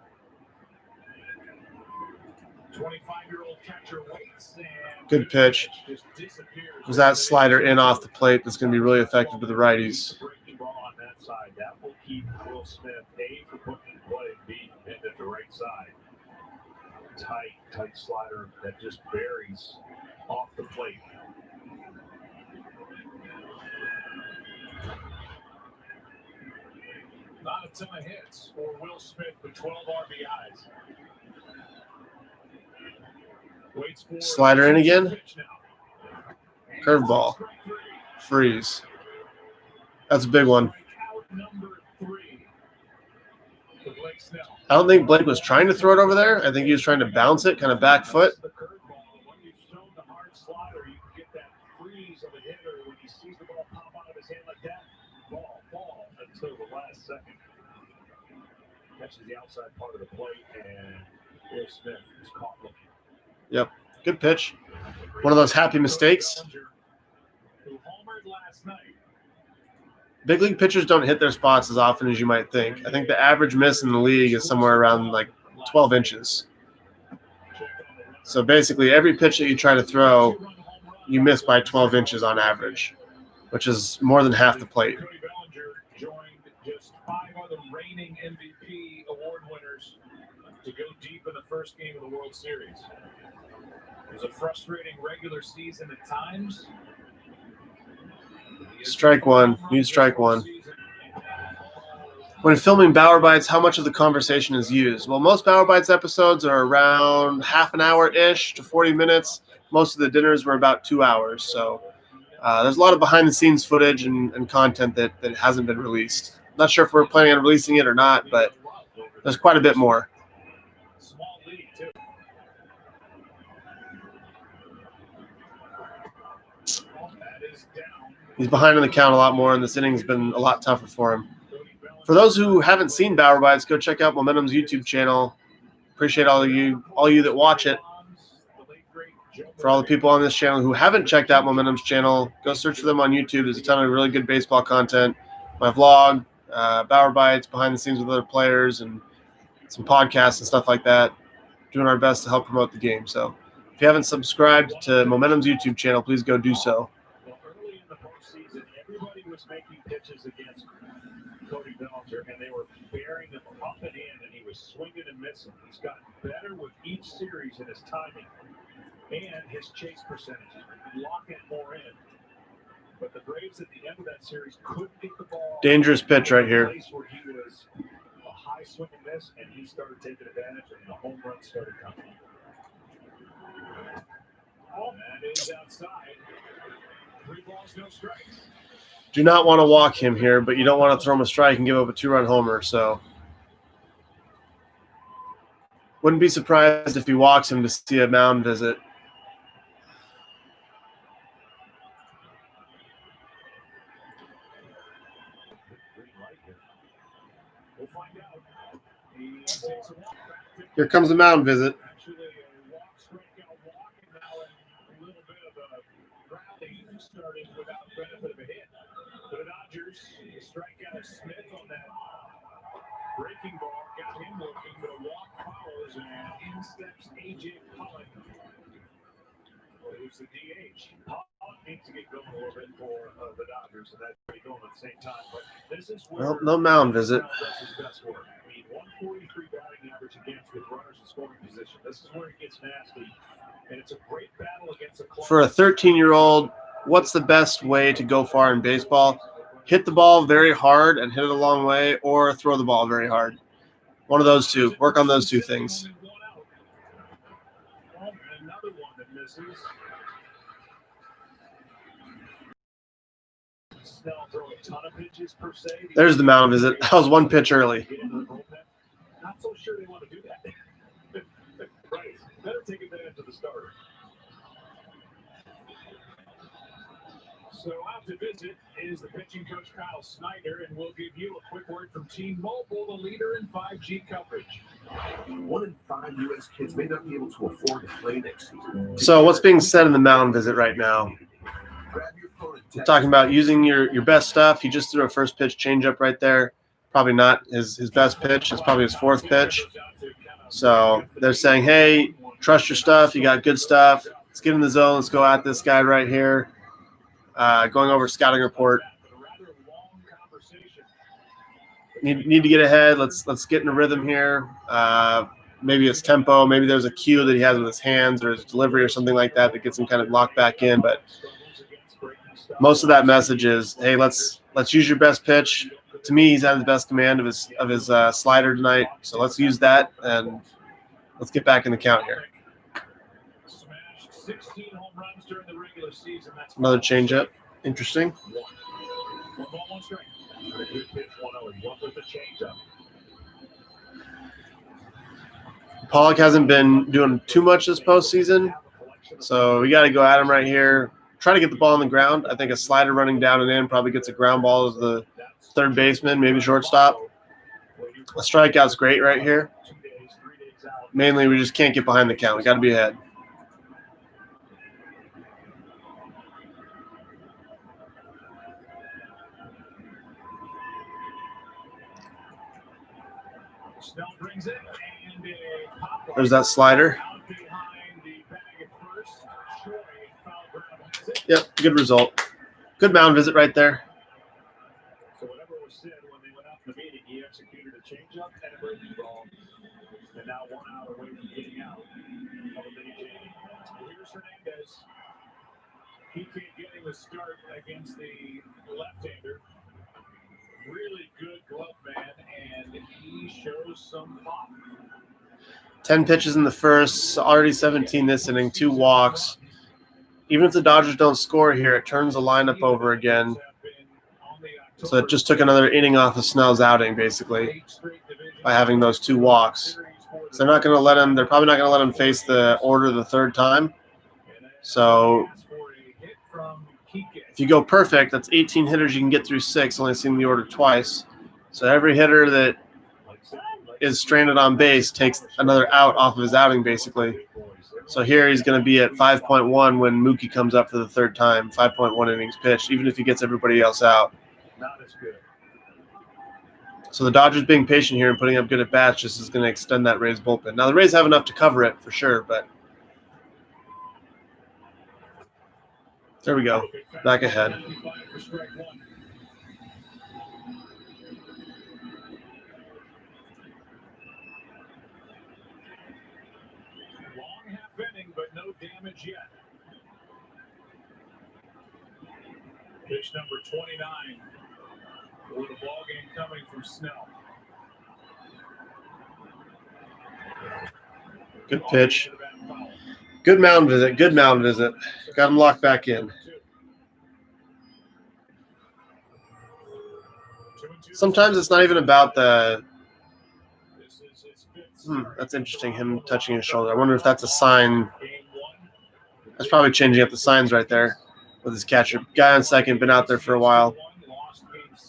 25-year-old catcher waits and Good pitch. just disappears. Was that slider in off the plate that's going to be really effective to the righties. Breaking ball on that side. That will keep Will Smith A for putting in play, B into the right side. Tight slider that just buries off the plate. ton of hits for Will Smith with 12 RBIs. Waits for Slider in again. pitch now. Curveball. Freeze. That's a big one. Strikeout number 3 for Blake Snell. I don't think Blake was trying to throw it over there. I think he was trying to bounce it, kind of back foot. The curveball. When you've shown the hard slider, you can get that freeze of a hitter when he sees the ball pop out of his hand like that. Ball until the last second. Catches the outside part of the plate, and Will Smith is caught looking. Yep. Good pitch. One of those happy mistakes. Who homered last night. Big league pitchers don't hit their spots as often as you might think. I think the average miss in the league is somewhere around like 12 inches. So basically every pitch that you try to throw, you miss by 12 inches on average, which is more than half the plate. Cody Bellinger joined just 5 other reigning MVP award winners to go deep in the first game of the World Series. It was a frustrating regular season at times. Strike one. Need strike one. When filming Bauer Bites, how much of the conversation is used? Well, most Bauer Bites episodes are around half an hour-ish to 40 minutes. Most of the dinners were about 2 hours. So there's a lot of behind-the-scenes footage and content that hasn't been released. Not sure if we're planning on releasing it or not, but there's quite a bit more. Small lead, too. That is down. He's behind on the count a lot more, and this inning's been a lot tougher for him. For those who haven't seen Bauer Bites, go check out Momentum's YouTube channel. Appreciate all you that watch it. For all the people on this channel who haven't checked out Momentum's channel, go search for them on YouTube. There's a ton of really good baseball content. My vlog, Bauer Bites, behind the scenes with other players, and some podcasts and stuff like that. Doing our best to help promote the game. So if you haven't subscribed to Momentum's YouTube channel, please go do so. Well, early in the postseason, everybody was making pitches against Cody Bellinger, and they were bearing him up and in, and he was swinging and missing. He's gotten better with each series in his timing and his chase percentages, locking more in. But the Braves at the end of that series couldn't get the ball. Dangerous pitch right here. Place where he was a high swing and miss, and he started taking advantage, and the home run started coming. Oh, that is outside. 3 balls, no strikes. Do not want to walk him here, but you don't want to throw him a strike and give up a 2-run homer. So wouldn't be surprised if he walks him to see a mound visit. We'll find out. He takes a walk back. Here comes the mound visit. Actually, a walk, strikeout walk, and now a little bit of a rally starting without benefit of a hit. For the Dodgers, the strikeout Smith on that breaking ball got him looking, but a walk follows, and in steps A.J. Pollock, who's the DH. Pollock needs to get going a little bit for the Dodgers, and that's pretty going at the same time. But this is where Well, no mound visit. does his best work. I mean, 143 batting average against with runners in scoring position. This is where it gets nasty, and it's a great battle against a club. For a 13-year-old, what's the best way to go far in baseball? Hit the ball very hard and hit it a long way, or throw the ball very hard. One of those two. Work on those two things. Oh, and another one that misses. Snell throw a ton of pitches per se. There's the mound visit. That was one pitch early. Not so sure they want to do that. Right. Better take advantage of the starter. So out to visit is the pitching coach Kyle Snyder, and we'll give you a quick word from T-Mobile, the leader in 5G coverage. 1 in 5 U.S. kids may not be able to afford to play next season. So what's being said in the mound visit right now? Grab your phone and We're text talking about using your best stuff. He just threw a first pitch changeup right there. Probably not his best pitch. It's probably his 4th pitch. So they're saying, hey, trust your stuff. You got good stuff. Let's get in the zone. Let's go at this guy right here. Going over scouting report. Need to get ahead. Let's get in a rhythm here. Maybe it's tempo. Maybe there's a cue that he has with his hands or his delivery or something like that that gets him kind of locked back in. But most of that message is, hey, let's use your best pitch. to me, he's had the best command of his slider tonight. So let's use that and let's get back in the count here. Smashed 16 home runs during the regular season. That's Another changeup. Interesting. One ball, one strike. A good pitch, 1-0. He went with the changeup. Pollock hasn't been doing too much this postseason, so we got to go at him right here. Try to get the ball on the ground. I think a slider running down and in probably gets a ground ball to the third baseman, maybe shortstop. A strikeout's great right here. Mainly, we just can't get behind the count. We got to be ahead. Snell brings it, and a pop There's that slider. out behind the bag at first. Troy foul ground has it. Yep, good result. Good mound visit right there. So whatever was said when they went out in the meeting, he executed a changeup and a breaking ball. And now 1 out away from getting out of the mini game. Here's Hernandez. He can't get him a start against the left-hander. Really good glove man, and he shows some pop. 10 pitches in the first, already 17 this inning, 2 walks. Even if the Dodgers don't score here, it turns the lineup over again. So it just took another inning off of Snell's outing, basically, by having those 2 walks. So they're not going to let him. They're probably not going to let him face the order the third time. So if you go perfect, that's 18 hitters you can get through 6, only seeing the order twice. So every hitter that is stranded on base takes another out off of his outing, basically. So here he's going to be at 5.1 when Mookie comes up for the third time, 5.1 innings pitched, even if he gets everybody else out. Not as good. So the Dodgers being patient here and putting up good at-bats just is going to extend that Rays bullpen. Now, the Rays have enough to cover it for sure, but there we go. Back ahead. Long half inning, but no damage yet. Pitch number 29. With a ball game coming from Snell. Good pitch. Good mound visit. Good mound visit. Got him locked back in. Sometimes it's not even about the that's interesting, him touching his shoulder. I wonder if that's a sign. That's probably changing up the signs right there with his catcher. Guy on second, been out there for a while.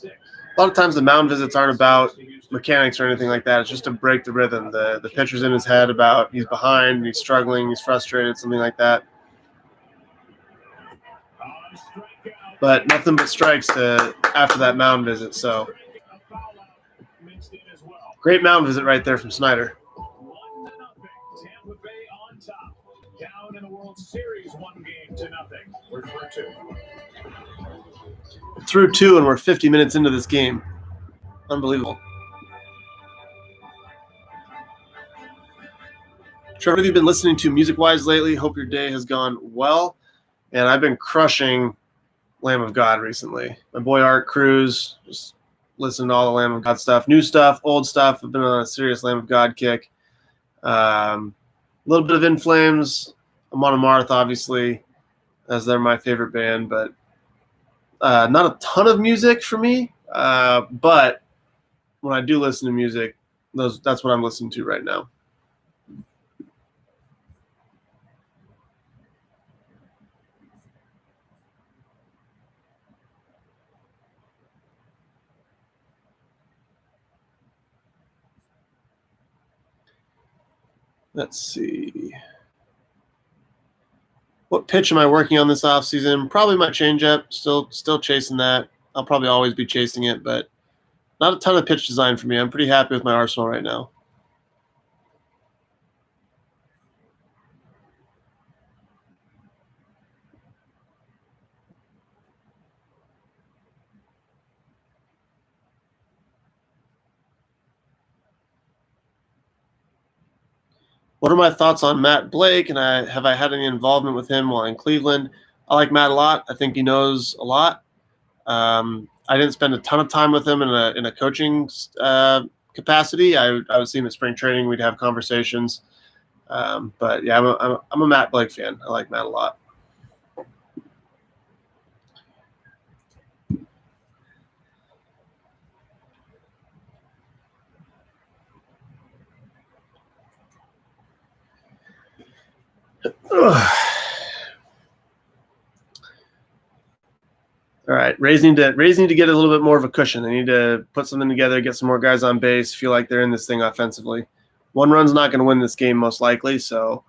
A lot of times the mound visits aren't about mechanics or anything like that. It's just to break the rhythm. The pitcher's in his head about he's behind, he's struggling, he's frustrated, something like that. But nothing but strikes after that mound visit. So great mound visit right there from Snyder. 1-0. Tampa Bay on top. Down in the World Series, 1-0. We're through 2. Through 2, and we're 50 minutes into this game. Unbelievable. Trevor, have you been listening to music-wise lately? Hope your day has gone well. And I've been crushing Lamb of God recently. My boy Art Cruz, just listening to all the Lamb of God stuff. New stuff, old stuff. I've been on a serious Lamb of God kick. A little bit of In Flames. Amon Amarth, obviously, as they're my favorite band. But not a ton of music for me. But when I do listen to music, that's what I'm listening to right now. Let's see. What pitch am I working on this offseason? Probably my changeup. Still chasing that. I'll probably always be chasing it, but not a ton of pitch design for me. I'm pretty happy with my arsenal right now. What are my thoughts on Matt Blake, and have I had any involvement with him while in Cleveland? I like Matt a lot. I think he knows a lot. I didn't spend a ton of time with him in a coaching capacity. I would see him at spring training. We'd have conversations. But yeah, I'm a Matt Blake fan. I like Matt a lot. Ugh. All right, Rays need to get a little bit more of a cushion. They need to put something together, get some more guys on base, feel like they're in this thing offensively. One run's not going to win this game most likely, so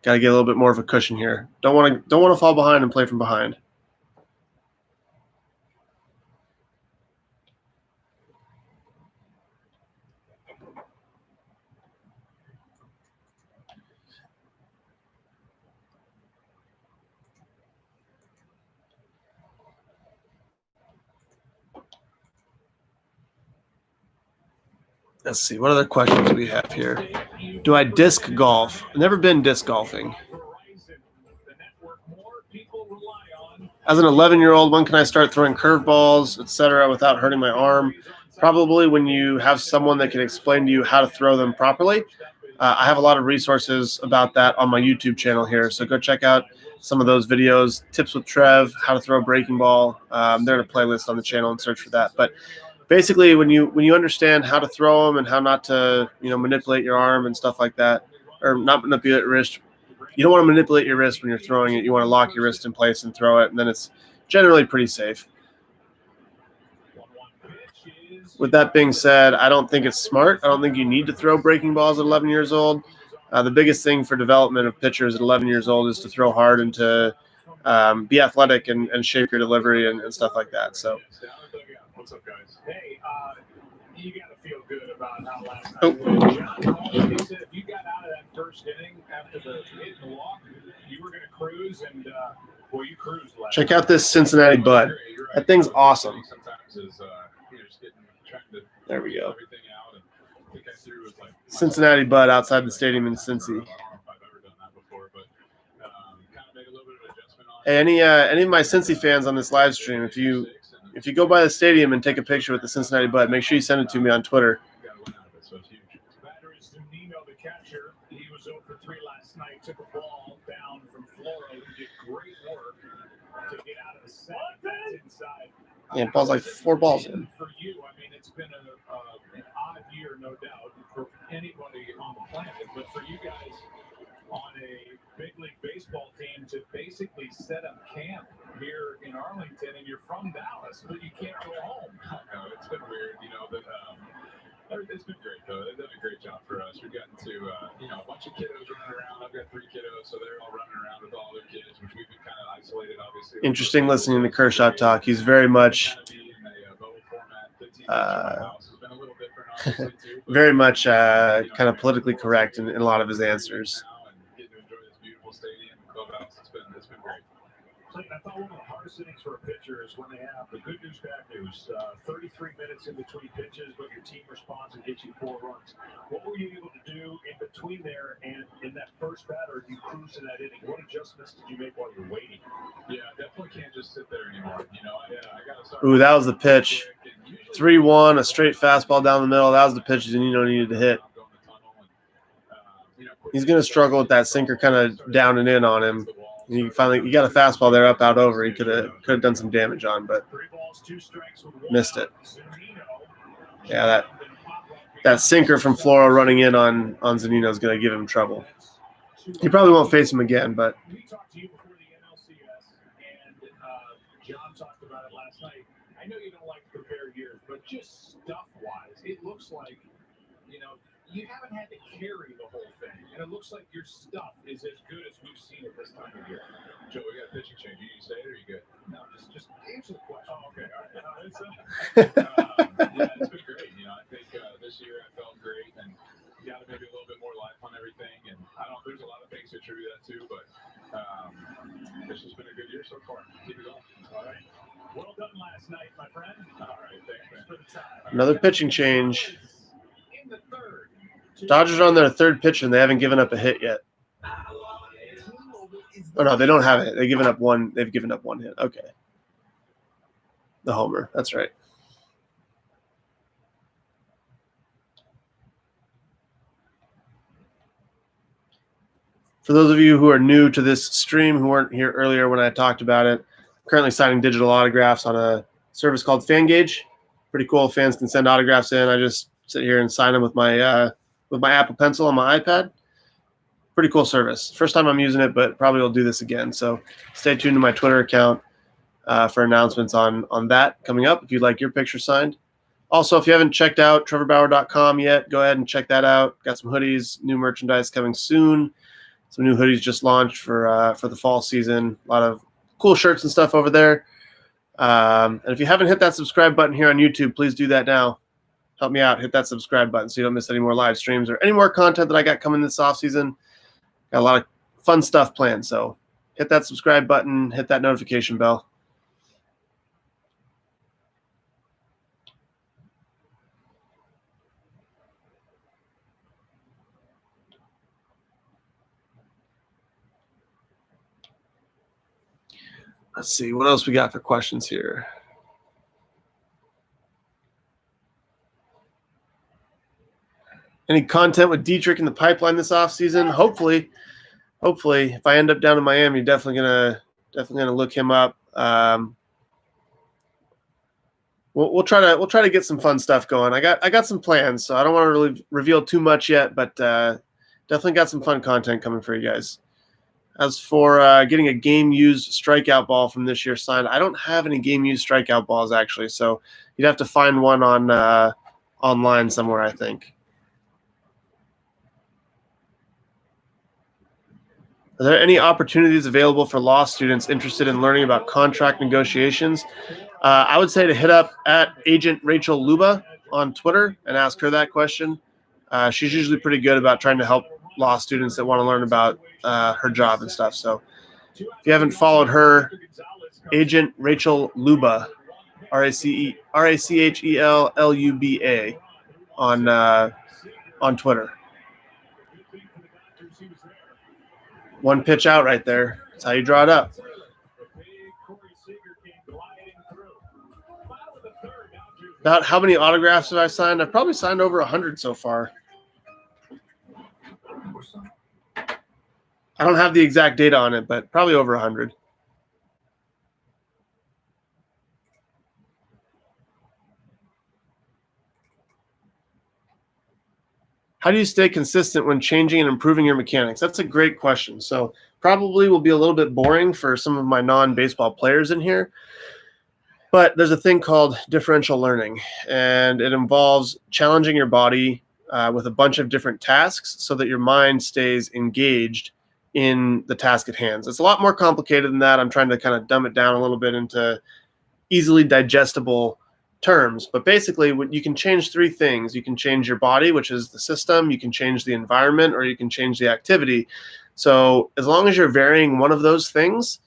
got to get a little bit more of a cushion here. Don't want to fall behind and play from behind. Let's see. What other questions do we have here? Do I disc golf? I've never been disc golfing. As an 11-year-old, when can I start throwing curveballs, etc., without hurting my arm? Probably when you have someone that can explain to you how to throw them properly. I have a lot of resources about that on my YouTube channel here, so go check out some of those videos. Tips with Trev, how to throw a breaking ball. They're in a playlist on the channel, and search for that. But basically, when you understand how to throw them and how not to manipulate your arm and stuff like that, or not manipulate your wrist. You don't want to manipulate your wrist when you're throwing it. You want to lock your wrist in place and throw it, and then it's generally pretty safe. With that being said, I don't think it's smart. I don't think you need to throw breaking balls at 11 years old. The biggest thing for development of pitchers at 11 years old is to throw hard and to be athletic and shape your delivery and stuff like that. So. What's up, guys? Hey, you got to feel good about how last night went. John, he said if you got out of that first inning after the hit and walk, you were going to cruise, and well, you cruised last. Check out this Cincinnati Bud. That thing's awesome. There we go. Cincinnati Bud outside the stadium in Cincy. Hey, any of my Cincy fans on this live stream, if you go by the stadium and take a picture with the Cincinnati Bud, make sure you send it to me on Twitter. Batter is Nino, the catcher. He was 0 for 3 last night. Took a ball down from Floro, who did great work to get out of the set. Inside. Yeah, ball's like 4 balls in. For you, I mean, it's been an odd year, no doubt, for anybody on the planet. But for you guys on a big league baseball team to basically set up camp here in Arlington, and you're from Dallas, but you can't go home. No, it's been weird, but it's been great though. They've done a great job for us. We've gotten to a bunch of kiddos running around. I've got 3 kiddos, so they're all running around with all their kids, which we've been kind of isolated, obviously. Interesting listening to Kershaw talk. He's very much very much kind of politically correct in a lot of his answers. I thought one of the hardest innings for a pitcher is when they have the good news, bad news. 33 minutes in between pitches, but your team responds and gets you 4 runs. What were you able to do in between there and in that first batter? You cruised to that inning. What adjustments did you make while you're waiting? Yeah, definitely can't just sit there anymore. I got to start. Ooh, that was the pitch. 3-1, a straight fastball down the middle. That was the pitch that Nino needed to hit. He's going to struggle with that sinker kind of down and in on him. You got a fastball there up out over. He could have done some damage on, but missed it. Yeah, that sinker from Floro running in on Zunino is going to give him trouble. He probably won't face him again, but. We talked to you before the NLCS, and John talked about it last night. I know you don't like to compare years, but just stuff-wise, it looks like you haven't had to carry the whole thing, and it looks like your stuff is as good as we've seen it this time of year. Joe, we got a pitching change. You say it or you good? No, just answer the question. Oh, okay. All right. Yeah, it's been great. I think this year I felt great and got maybe a little bit more life on everything. And I don't know, there's a lot of things to attribute that to, but this has been a good year so far. Keep it going. All right. Well done last night, my friend. All right. Thanks for the time. Another pitching change. In the third. Dodgers are on their 3rd pitch, and they haven't given up a hit yet. Oh, no, they don't have it. They've given up one hit. Okay. the homer. That's right. For those of you who are new to this stream, who weren't here earlier when I talked about it, I'm currently signing digital autographs on a service called FanGauge. Pretty cool. Fans can send autographs in. I just sit here and sign them with my Apple Pencil on my iPad. Pretty cool service. First time I'm using it, but probably will do this again. So stay tuned to my Twitter account for announcements on that coming up if you'd like your picture signed. Also, if you haven't checked out trevorbauer.com yet, go ahead and check that out. Got some hoodies, new merchandise coming soon. Some new hoodies just launched for the fall season. A lot of cool shirts and stuff over there. And if you haven't hit that subscribe button here on YouTube, please do that now. Help me out. Hit that subscribe button so you don't miss any more live streams or any more content that I got coming this offseason. Got a lot of fun stuff planned. So hit that subscribe button. Hit that notification bell. Let's see, what else we got for questions here? Any content with Dietrich in the pipeline this offseason? Hopefully. If I end up down in Miami, definitely gonna look him up. We'll try to get some fun stuff going. I got some plans, so I don't want to really reveal too much yet, but definitely got some fun content coming for you guys. As for getting a game-used strikeout ball from this year signed, I don't have any game-used strikeout balls, actually, so you'd have to find one on online somewhere, I think. Are there any opportunities available for law students interested in learning about contract negotiations? I would say to hit up at Agent Rachel Luba on Twitter and ask her that question. She's usually pretty good about trying to help law students that want to learn about her job and stuff. So if you haven't followed her, Agent Rachel Luba, RACHELLUBA on Twitter. One pitch out right there. That's how you draw it up. About how many autographs have I signed? I've probably signed over 100 so far. I don't have the exact data on it, but probably over 100. How do you stay consistent when changing and improving your mechanics? That's a great question. So probably will be a little bit boring for some of my non-baseball players in here. But there's a thing called differential learning, and it involves challenging your body with a bunch of different tasks so that your mind stays engaged in the task at hand. It's a lot more complicated than that. I'm trying to kind of dumb it down a little bit into easily digestible terms. But basically, you can change three things. You can change your body, which is the system. You can change the environment, or you can change the activity. So as long as you're varying one of those things,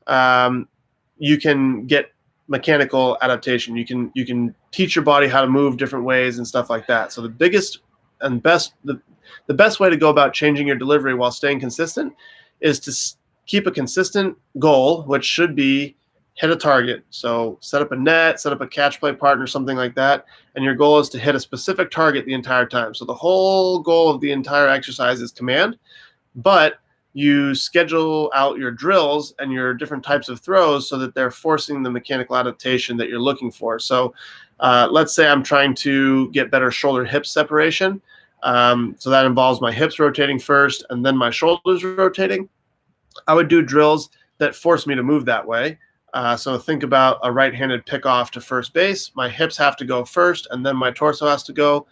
you can get mechanical adaptation. You can teach your body how to move different ways and stuff like that. So the biggest and best the best way to go about changing your delivery while staying consistent is to keep a consistent goal, which should be hit a target. So set up a net, set up a catch play partner, something like that, and your goal is to hit a specific target the entire time. So the whole goal of the entire exercise is command, but you schedule out your drills and your different types of throws so that they're forcing the mechanical adaptation that you're looking for. So let's say I'm trying to get better shoulder-hip separation. So that involves my hips rotating first and then my shoulders rotating. I would do drills that force me to move that way. So think about a right-handed pickoff to first base. My hips have to go first, and then my torso has to go.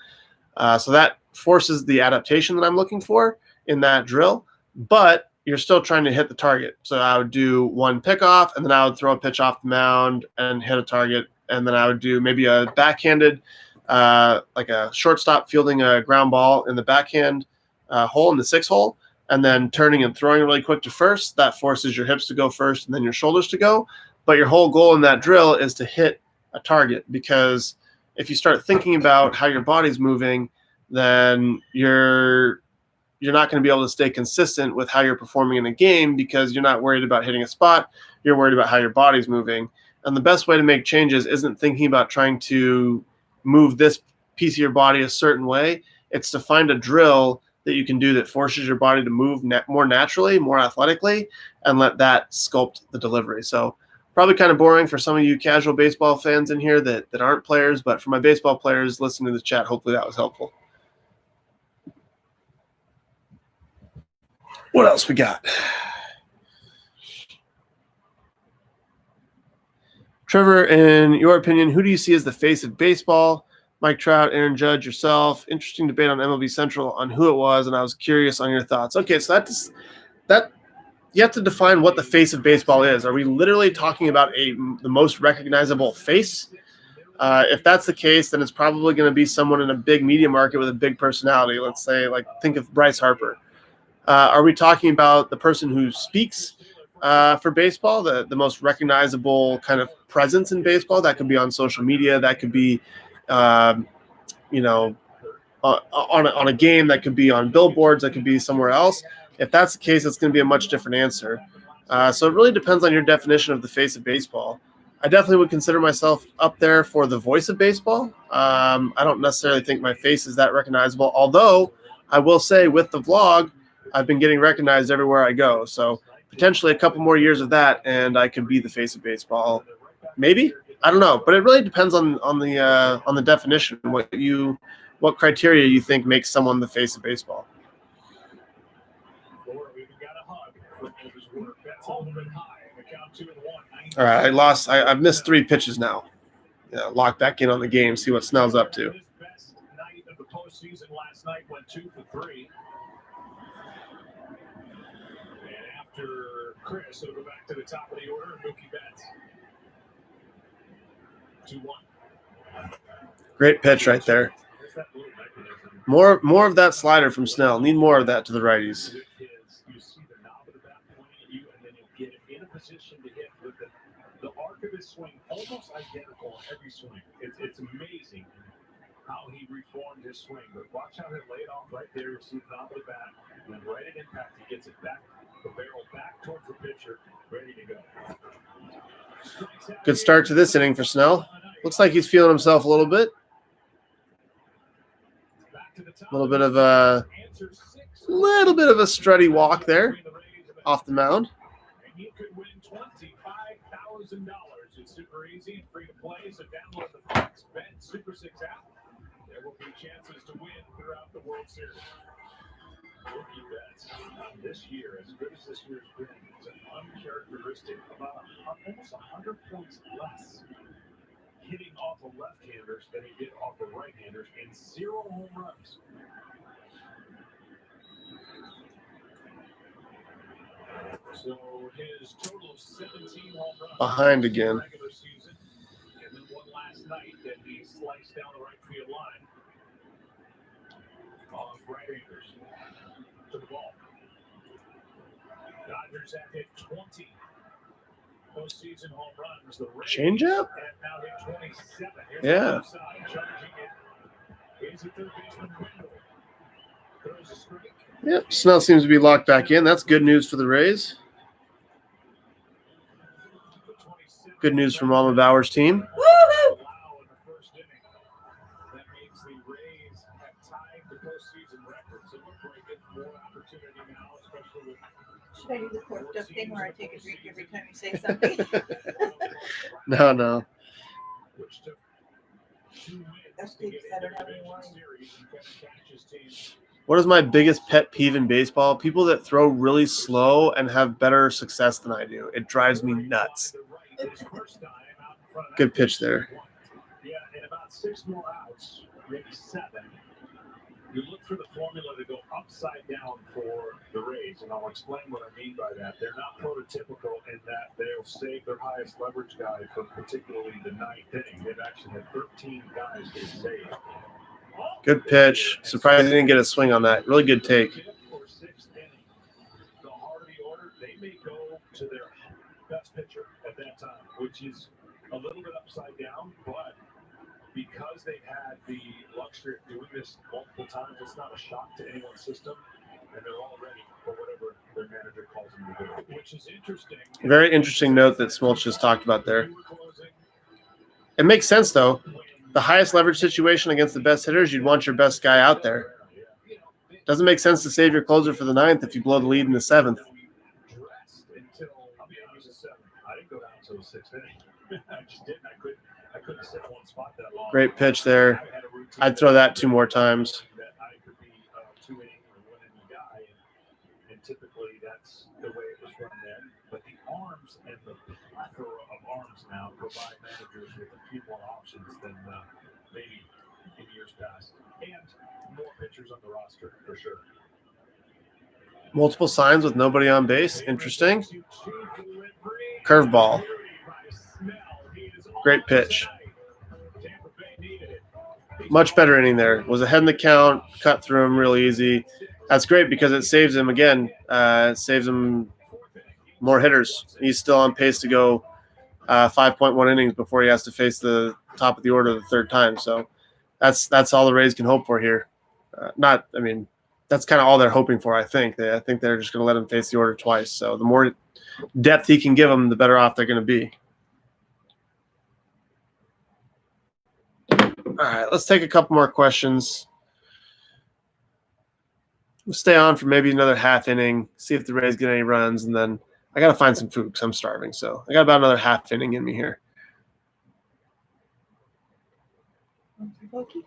So that forces the adaptation that I'm looking for in that drill, but you're still trying to hit the target. So I would do one pickoff, and then I would throw a pitch off the mound and hit a target, and then I would do maybe a backhanded, like a shortstop fielding a ground ball in the backhand hole in the 6 hole, and then turning and throwing really quick to first. That forces your hips to go first and then your shoulders to go. But your whole goal in that drill is to hit a target, because if you start thinking about how your body's moving, then you're not going to be able to stay consistent with how you're performing in a game, because you're not worried about hitting a spot. You're worried about how your body's moving. And the best way to make changes isn't thinking about trying to move this piece of your body a certain way. It's to find a drill that you can do that forces your body to move more naturally, more athletically, and let that sculpt the delivery. So probably kind of boring for some of you casual baseball fans in here that aren't players, but for my baseball players listening to the chat, hopefully that was helpful. What else we got? Trevor, in your opinion, who do you see as the face of baseball? Mike Trout, Aaron Judge, yourself. Interesting debate on MLB Central on who it was, and I was curious on your thoughts. Okay, so that you have to define what the face of baseball is. Are we literally talking about the most recognizable face? If that's the case, then it's probably going to be someone in a big media market with a big personality. Let's say, think of Bryce Harper. Are we talking about the person who speaks for baseball, the most recognizable kind of presence in baseball? That could be on social media. That could be, on a game. That could be on billboards. That could be somewhere else. If that's the case, it's going to be a much different answer. So it really depends on your definition of the face of baseball. I definitely would consider myself up there for the voice of baseball. I don't necessarily think my face is that recognizable, although I will say with the vlog, I've been getting recognized everywhere I go. So potentially a couple more years of that, and I could be the face of baseball. Maybe, I don't know, but it really depends on the definition, what criteria you think makes someone the face of baseball. All right, I've missed 3 pitches now. Yeah, lock back in on the game, see what Snell's up to. His best night of the postseason last night went 2 for 3. And after Chris, it'll go back to the top of the order, Mookie Betts. 2-1. Great pitch right there. More of that slider from Snell. Need more of that to the righties. You see the knob of the bat pointing at you, and then you get it in a position to hit with the arc of his swing almost identical on every swing. It's amazing how he reformed his swing. But watch how he laid off right there. You see the knob of the bat, and then right at impact, he gets it back, the barrel back towards the pitcher, ready to go. Good start to this inning for Snell. Looks like he's feeling himself a little bit. A little bit of a strutty walk there off the mound. And you could win $25,000. It's super easy and free to play, so download the Fox Bet Super 6 app. There will be chances to win throughout the World Series. Mookie Betts this year, as good as this year's been, it's an uncharacteristic, about almost 100 points less hitting off of left-handers than he did off of right-handers, and 0 home runs. So his total of 17 home runs Behind again. regular season, and then one last night that he sliced down the right field line off right-handers to the ball. Dodgers have hit 20 postseason home runs. The Rays Changeup? have now hit 27. Here's Yeah. the left side, charging it. Is it third baseman Wendell? Throws a strike. Yep, Snell seems to be locked back in. That's good news for the Rays. Good news from Mama Bauer's team. Woohoo! Wow, in the first inning. That means the Rays have tied the postseason record. So look for a good more opportunity now, especially with Should I do the corked up thing where I take a drink every time you say something? No. which took 2 wins That's to big, get 'cause I into don't have the any division wine. series and catch his team. What is my biggest pet peeve in baseball? People that throw really slow and have better success than I do. It drives me nuts. Good pitch there. Yeah, and about 6 more outs, maybe 7. You look for the formula to go upside down for the Rays, and I'll explain what I mean by that. They're not prototypical in that they'll save their highest leverage guy for particularly the 9th inning. They've actually had 13 guys get saved. Good pitch. Surprised he didn't get a swing on that. Really good take. 5th or 6th inning, the heart of the order, they may go to their best pitcher at that time, which is a little bit upside down, but because they've had the luxury of doing this multiple times, it's not a shock to anyone's system, and they're all ready for whatever their manager calls them to do, which is interesting. Very interesting note that Smoltz just talked about there. You were close It makes sense, though. The highest leverage situation against the best hitters, you'd want your best guy out there. Doesn't make sense to save your closer for the 9th if you blow the lead in the 7th. I didn't go down until the 6th inning. I just didn't. I couldn't sit in one spot that long. Great pitch there. I'd throw that 2 more times. That I could be a 2-inning or 1-inning guy, and typically that's the way it was run then. But the arms and the plethora of arms now provide managers with a few more options than maybe in years past, and more pitchers on the roster for sure. Multiple signs with nobody on base. Interesting. Curveball. Great pitch. Much better inning there. Was ahead in the count. Cut through him real easy. That's great because it saves him again. It saves him more hitters. He's still on pace to go 5.1 innings before he has to face the top of the order the 3rd time. So that's all the Rays can hope for here. That's kind of all they're hoping for, I think. I think they're just going to let him face the order twice. So the more depth he can give them, the better off they're going to be. All right, let's take a couple more questions. We'll stay on for maybe another half inning, see if the Rays get any runs, and then I got to find some food because I'm starving. So I got about another half inning in me here. Okay.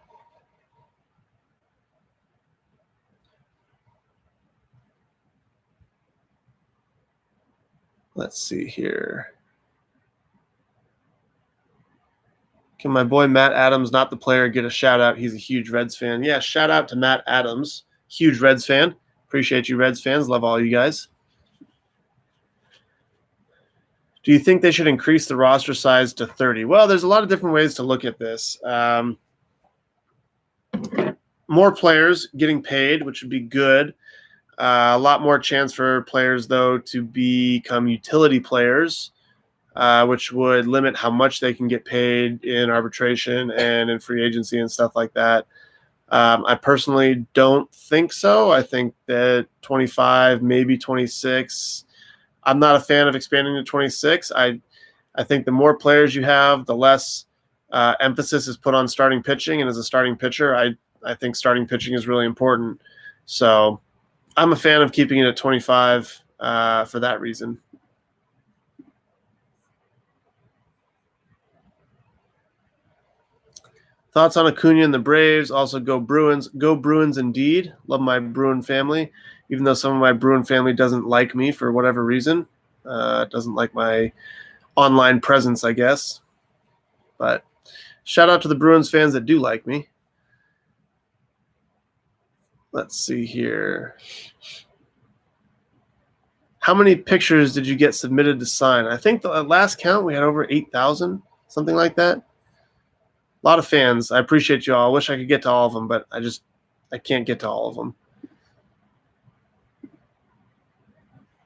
Let's see here. Can my boy Matt Adams, not the player, get a shout out? He's a huge Reds fan. Yeah, shout out to Matt Adams, huge Reds fan. Appreciate you, Reds fans. Love all you guys. Do you think they should increase the roster size to 30? Well, there's a lot of different ways to look at this. More players getting paid, which would be good. A lot more chance for players, though, to become utility players, which would limit how much they can get paid in arbitration and in free agency and stuff like that. I personally don't think so. I think that 25, maybe 26. I'm not a fan of expanding to 26. I think the more players you have, the less emphasis is put on starting pitching. And as a starting pitcher, I think starting pitching is really important. So I'm a fan of keeping it at 25 for that reason. Thoughts on Acuna and the Braves? Also, go Bruins. Go Bruins indeed. Love my Bruin family, even though some of my Bruin family doesn't like me for whatever reason. Doesn't like my online presence, I guess. But shout out to the Bruins fans that do like me. Let's see here. How many pictures did you get submitted to sign? I think the last count we had over 8,000, something like that. A lot of fans. I appreciate you all. I wish I could get to all of them, but I can't get to all of them.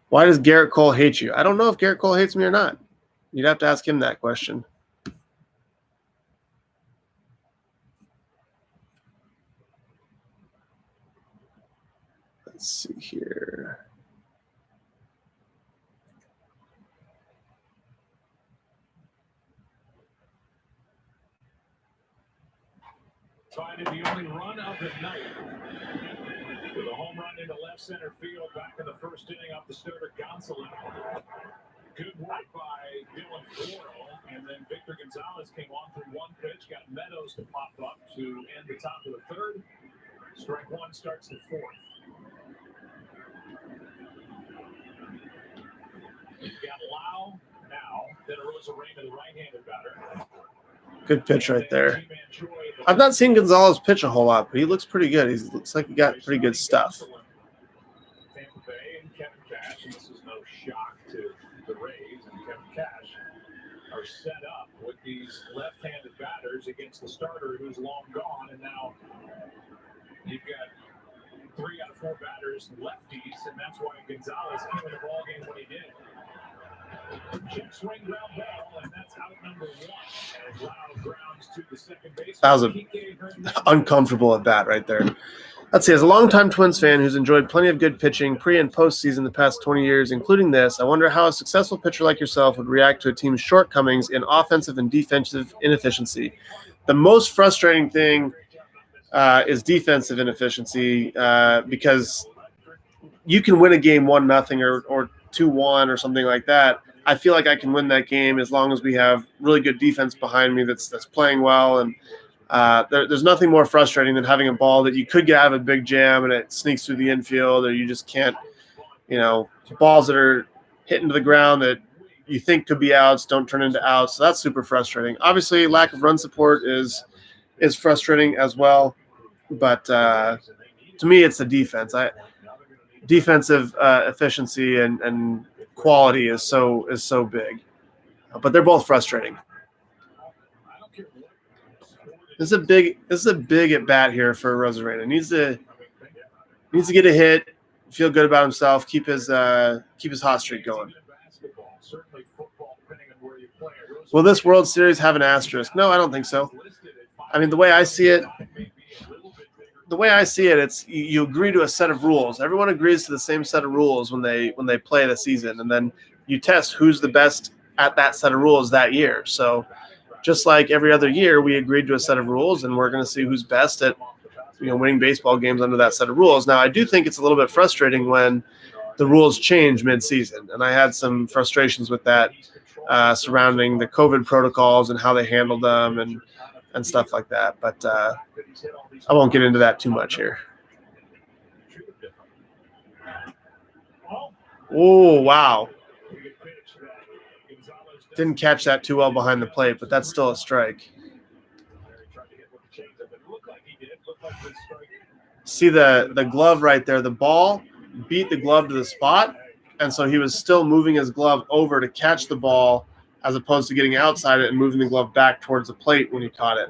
Why does Garrett Cole hate you? I don't know if Garrett Cole hates me or not. You'd have to ask him that question. Let's see here. Finding the only run of the night with a home run into left center field back in the 1st inning off the starter Gonzalon. Good work by Dylan Floro, and then Victor Gonzalez came on for 1 pitch, got Meadows to pop up to end the top of the 3rd. Strike 1 starts the 4th. You've got Lau now, then Rosa Raymond, the right-handed batter. Good pitch right there. I've not seen Gonzalez pitch a whole lot, but he looks pretty good. He looks like he got pretty good stuff. Tampa Bay and Kevin Cash, and this is no shock to the Rays, and Kevin Cash are set up with these left-handed batters against the starter who's long gone, and now you've got 3 out of 4 batters lefties, and that's why Gonzalez came in the ballgame when he did. Check swing ground ball, and that's out number 1 as Lau grounds to the second base. That was an uncomfortable at bat right there. Let's see. As a longtime Twins fan who's enjoyed plenty of good pitching pre- and postseason the past 20 years, including this, I wonder how a successful pitcher like yourself would react to a team's shortcomings in offensive and defensive inefficiency. The most frustrating thing is defensive inefficiency because you can win a game 1-0 or 2-1 or something like that. I feel like I can win that game as long as we have really good defense behind me that's playing well. And there's nothing more frustrating than having a ball that you could get out of a big jam and it sneaks through the infield, or you just can't, balls that are hitting to the ground that you think could be outs don't turn into outs. So that's super frustrating. Obviously, lack of run support is frustrating as well. But to me, it's the defense. Defensive efficiency and quality is so big. But they're both frustrating. This is a big at bat here for Rosarena. Needs to get a hit, feel good about himself, keep his hot streak going. Will this World Series have an asterisk? No, I don't think so. I mean, the way I see it, it's you agree to a set of rules. Everyone agrees to the same set of rules when they play the season, and then you test who's the best at that set of rules that year. So just like every other year, we agreed to a set of rules, and we're going to see who's best at winning baseball games under that set of rules. Now, I do think it's a little bit frustrating when the rules change mid-season, and I had some frustrations with that surrounding the COVID protocols and how they handled them and stuff like that. But I won't get into that too much here. Oh, wow. Didn't catch that too well behind the plate, but that's still a strike. See the glove right there. The ball beat the glove to the spot, and so he was still moving his glove over to catch the ball as opposed to getting outside it and moving the glove back towards the plate when he caught it.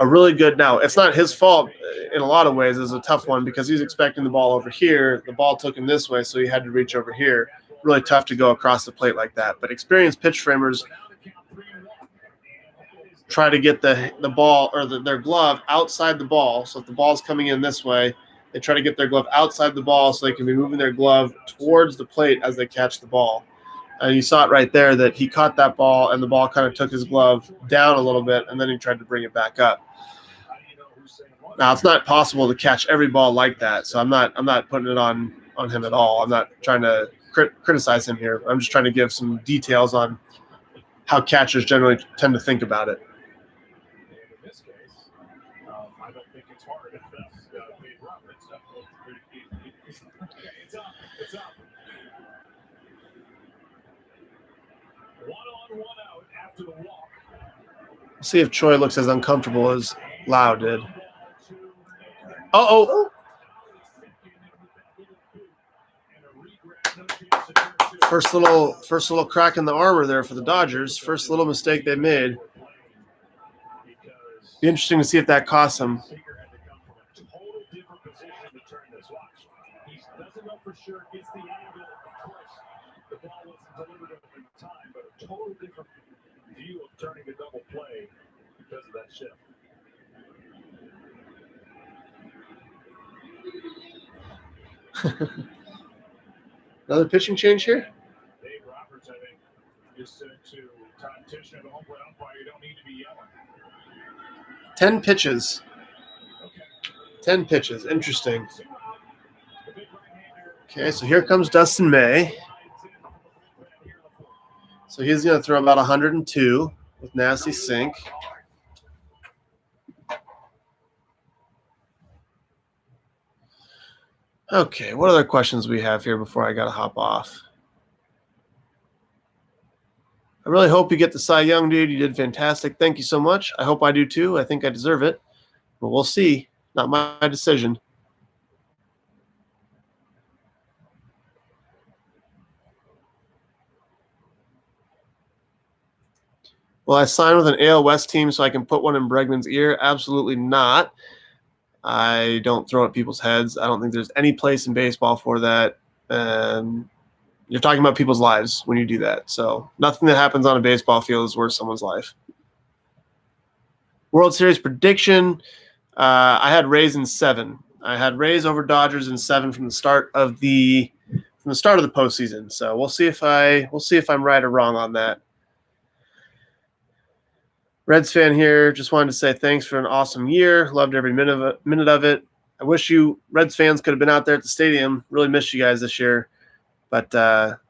A really good – now, it's not his fault in a lot of ways. It's a tough one because he's expecting the ball over here. The ball took him this way, so he had to reach over here. Really tough to go across the plate like that. But experienced pitch framers try to get the ball or their glove outside the ball. So if the ball's coming in this way, they try to get their glove outside the ball so they can be moving their glove towards the plate as they catch the ball. And you saw it right there that he caught that ball and the ball kind of took his glove down a little bit and then he tried to bring it back up. Now, it's not possible to catch every ball like that, so I'm not putting it on him at all. I'm not trying to criticize him here. I'm just trying to give some details on how catchers generally tend to think about it. In this case, I don't think it's hard if that's paid rough. It's up. 1 on, 1 out after the walk. We'll see if Troy looks as uncomfortable as Lau did. Uh-oh. First little crack in the armor there for the Dodgers. First little mistake they made. Be interesting to see if that costs them. Turning a double play because of that shift. Another pitching change here? Dave Roberts, I think, just said to Todd Tishner, the home plate umpire, you don't need to be yelling. 10 pitches. 10 pitches. Interesting. Okay, so here comes Dustin May. So he's going to throw about 102 with nasty sink. Okay, what other questions we have here before I got to hop off? I really hope you get the Cy Young, dude. You did fantastic. Thank you so much. I hope I do too. I think I deserve it. But we'll see. Not my decision. Will I sign with an AL West team so I can put one in Bregman's ear? Absolutely not. I don't throw at people's heads. I don't think there's any place in baseball for that. You're talking about people's lives when you do that. So nothing that happens on a baseball field is worth someone's life. World Series prediction. I had Rays in 7. I had Rays over Dodgers in 7 from the start of the postseason. So we'll see if I'm right or wrong on that. Reds fan here. Just wanted to say thanks for an awesome year. Loved every minute of it. I wish you Reds fans could have been out there at the stadium. Really missed you guys this year. But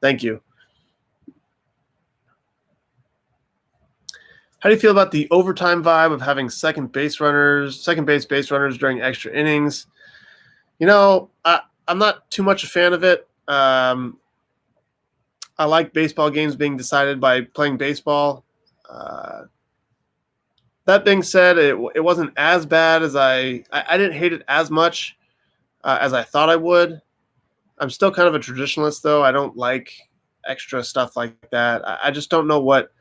thank you. How do you feel about the overtime vibe of having second base base runners during extra innings? I'm not too much a fan of it. I like baseball games being decided by playing baseball. That being said, it wasn't as bad as I didn't hate it as much as I thought I would. I'm still kind of a traditionalist, though. I don't like extra stuff like that. I just don't know what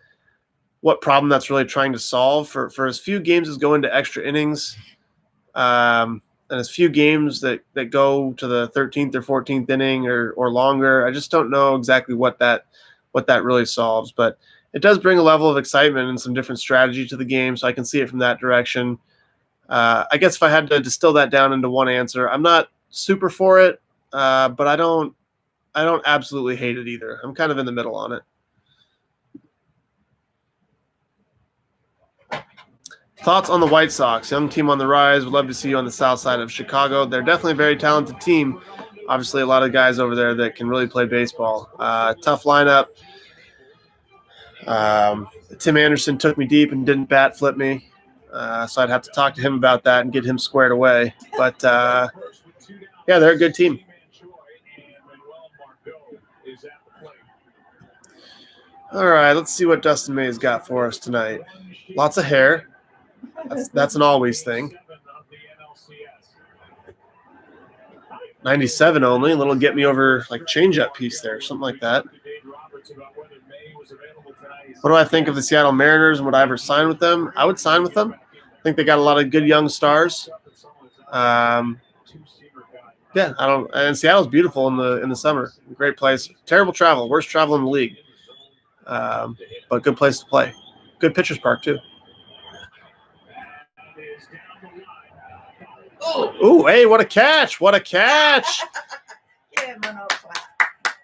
problem that's really trying to solve for as few games as go into extra innings, and as few games that go to the 13th or 14th inning or longer. I just don't know exactly what that really solves, but it does bring a level of excitement and some different strategy to the game, so I can see it from that direction. I guess if I had to distill that down into one answer, I'm not super for it, but I don't absolutely hate it either. I'm kind of in the middle on it. Thoughts on the White Sox? Young team on the rise. Would love to see you on the south side of Chicago. They're definitely a very talented team. Obviously, a lot of guys over there that can really play baseball. Tough lineup. Tim Anderson took me deep and didn't bat flip me. So I'd have to talk to him about that and get him squared away. But, yeah, they're a good team. All right, let's see what Dustin May's got for us tonight. Lots of hair. That's an always thing. 97 only. A little get me over like change-up piece there, something like that. What do I think of the Seattle Mariners and would I ever sign with them? I would sign with them. I think they got a lot of good young stars. Yeah, and Seattle's beautiful in the summer. Great place. Terrible travel. Worst travel in the league. But good place to play. Good pitcher's park too. Oh, hey, what a catch. What a catch.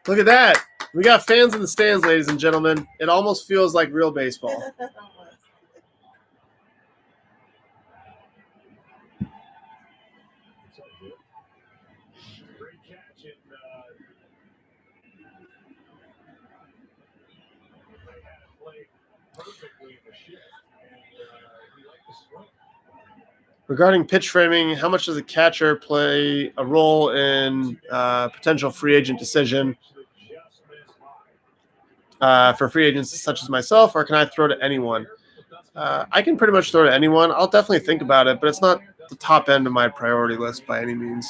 Look at that. We got fans in the stands, ladies and gentlemen. It almost feels like real baseball. Regarding pitch framing, how much does a catcher play a role in potential free agent decision for free agents such as myself, or can I throw to anyone? I can pretty much throw to anyone. I'll definitely think about it, but it's not the top end of my priority list by any means.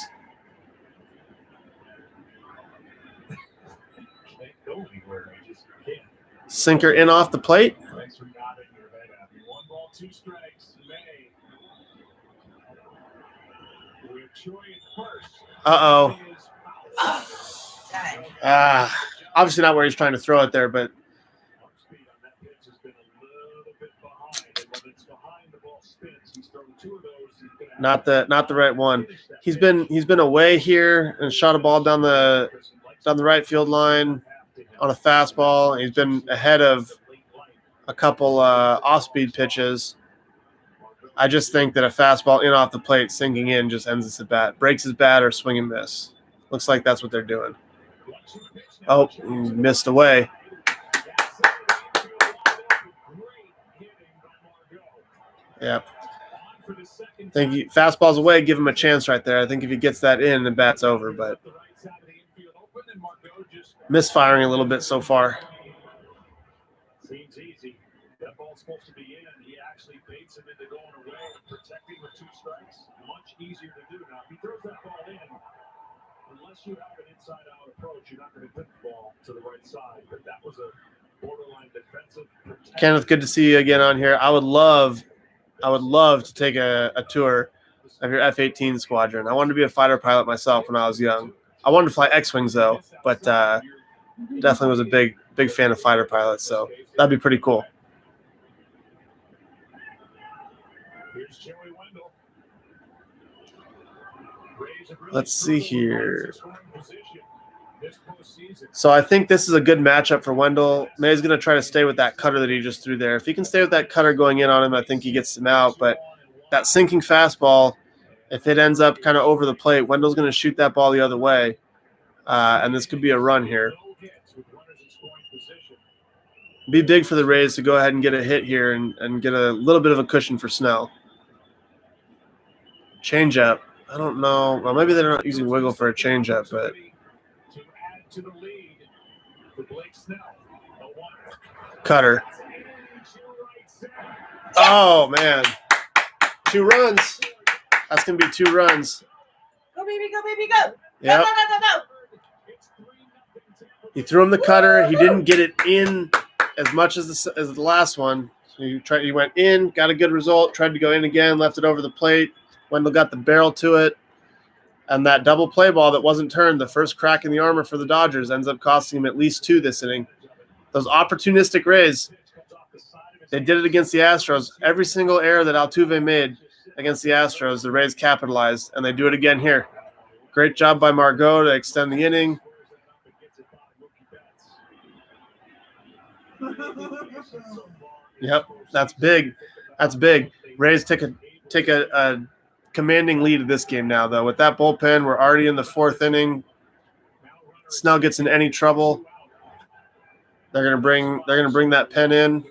Sinker in off the plate. Uh-oh. Obviously not where he's trying to throw it there, but not the right one. He's been away here and shot a ball down the right field line on a fastball. He's been ahead of a couple off-speed pitches. I just think that a fastball in off the plate sinking in just ends this at bat. Breaks his bat or swing and miss. Looks like that's what they're doing. Oh, he missed away. Yep. Thank you. Fastball's away. Give him a chance right there. I think if he gets that in, the bat's over. But misfiring a little bit so far. Seems easy. That ball's supposed to be in. He actually baits him into going away, protecting with 2 strikes. Much easier to do now. If he throws that ball in, unless you have an inside-out approach, you're not going to hit the ball to the right side. But that was a borderline defensive protection. Kenneth, good to see you again on here. I would love to take a tour of your F-18 squadron. I wanted to be a fighter pilot myself when I was young. I wanted to fly X-Wings, though, but definitely was a big fan of fighter pilots, so that'd be pretty cool. Let's see here. So I think this is a good matchup for Wendell. May's going to try to stay with that cutter that he just threw there. If he can stay with that cutter going in on him, I think he gets him out. But that sinking fastball, if it ends up kind of over the plate, Wendell's going to shoot that ball the other way. And this could be a run here. Be big for the Rays to go ahead and get a hit here and get a little bit of a cushion for Snell. Changeup. I don't know. Well, maybe they're not using wiggle for a changeup, but cutter. Oh, man. 2 runs. That's going to be 2 runs. Go, baby, go, baby, go. Yep. Go. He threw him the cutter. He didn't get it in as much as the last one. So he went in, got a good result, tried to go in again, left it over the plate. Wendell got the barrel to it. And that double play ball that wasn't turned, the first crack in the armor for the Dodgers, ends up costing him at least 2 this inning. Those opportunistic Rays, they did it against the Astros. Every single error that Altuve made against the Astros, the Rays capitalized, and they do it again here. Great job by Margot to extend the inning. Yep, that's big. That's big. Rays take a commanding lead of this game now, though. With that bullpen, we're already in the 4th inning. Snell gets in any trouble, they're gonna bring that pen in.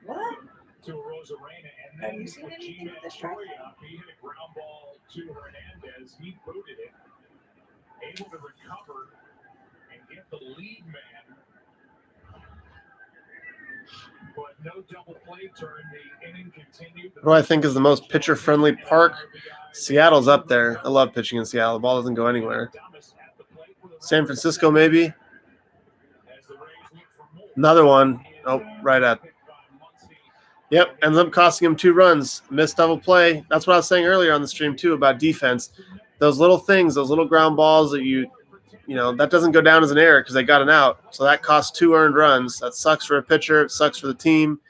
What? Have you seen anything with the strike? He hit a ground ball to Hernandez. He booted it, able to recover and get the lead man. But no double play turn. The inning continued. What do I think is the most pitcher-friendly park? Seattle's up there. I love pitching in Seattle. The ball doesn't go anywhere. San Francisco, maybe. Another one. Oh, right at. Yep, ends up costing him 2 runs. Missed double play. That's what I was saying earlier on the stream, too, about defense. Those little things, those little ground balls that you know, that doesn't go down as an error because they got an out. So that costs 2 earned runs. That sucks for a pitcher. It sucks for the team.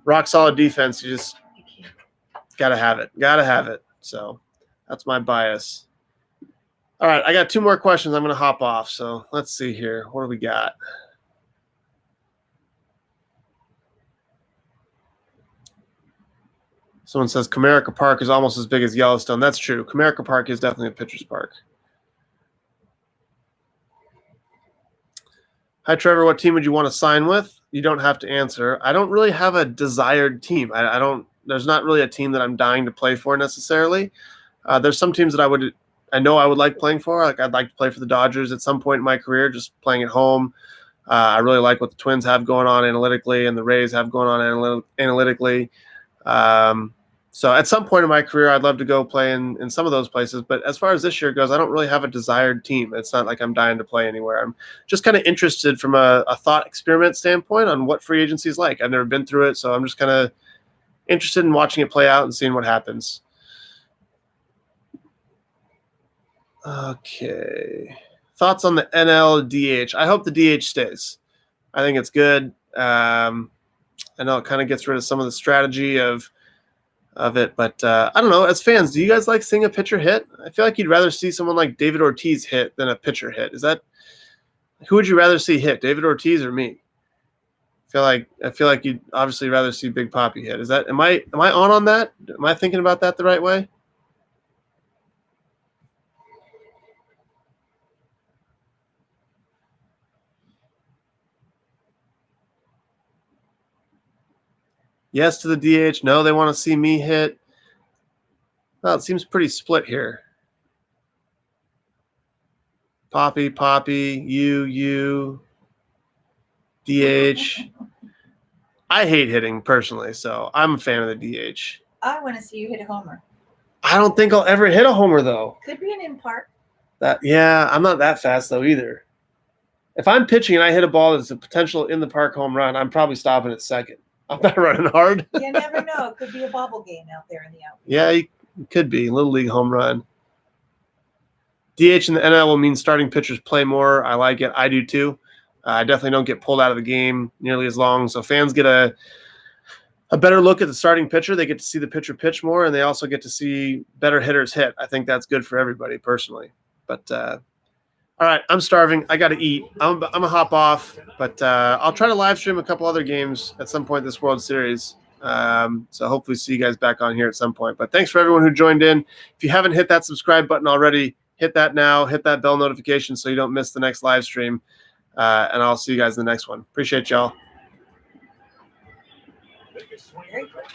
Rock solid defense. You just got to have it. Got to have it. So that's my bias. All right, I got 2 more questions. I'm going to hop off. So let's see here. What do we got? Someone says Comerica Park is almost as big as Yellowstone. That's true. Comerica Park is definitely a pitcher's park. Hi, Trevor. What team would you want to sign with? You don't have to answer. I don't really have a desired team. I don't. There's not really a team that I'm dying to play for necessarily. There's some teams that I know I would like playing for. Like I'd like to play for the Dodgers at some point in my career, just playing at home. I really like what the Twins have going on analytically and the Rays have going on analytically. So at some point in my career, I'd love to go play in some of those places. But as far as this year goes, I don't really have a desired team. It's not like I'm dying to play anywhere. I'm just kind of interested from a thought experiment standpoint on what free agency is like. I've never been through it, so I'm just kind of interested in watching it play out and seeing what happens. Okay. Thoughts on the NL DH? I hope the DH stays. I think it's good. I know it kind of gets rid of some of the strategy of it, but I don't know. As fans, do you guys like seeing a pitcher hit? I feel like you'd rather see someone like David Ortiz hit than a pitcher hit. Who would you rather see hit, David Ortiz or me? I feel like you'd obviously rather see Big Papi hit. Am I on that? Am I thinking about that the right way? Yes to the DH. No, they want to see me hit. Well, it seems pretty split here. Papi, you, DH. I hate hitting personally, so I'm a fan of the DH. I want to see you hit a homer. I don't think I'll ever hit a homer, though. Could be an in park. I'm not that fast, though, either. If I'm pitching and I hit a ball that's a potential in the park home run, I'm probably stopping at second. I'm not running hard. You never know. It could be a bobble game out there in the outfield. Yeah, it could be. Little league home run. DH in the NL will mean starting pitchers play more. I like it. I do too. I definitely don't get pulled out of the game nearly as long. So fans get a a better look at the starting pitcher. They get to see the pitcher pitch more, and they also get to see better hitters hit. I think that's good for everybody personally. But all right, I'm starving. I got to eat. I'm gonna hop off, but I'll try to live stream a couple other games at some point this World Series. So hopefully see you guys back on here at some point. But thanks for everyone who joined in. If you haven't hit that subscribe button already, hit that now. Hit that bell notification so you don't miss the next live stream. And I'll see you guys in the next one. Appreciate y'all. Biggest swing of Very the good. night.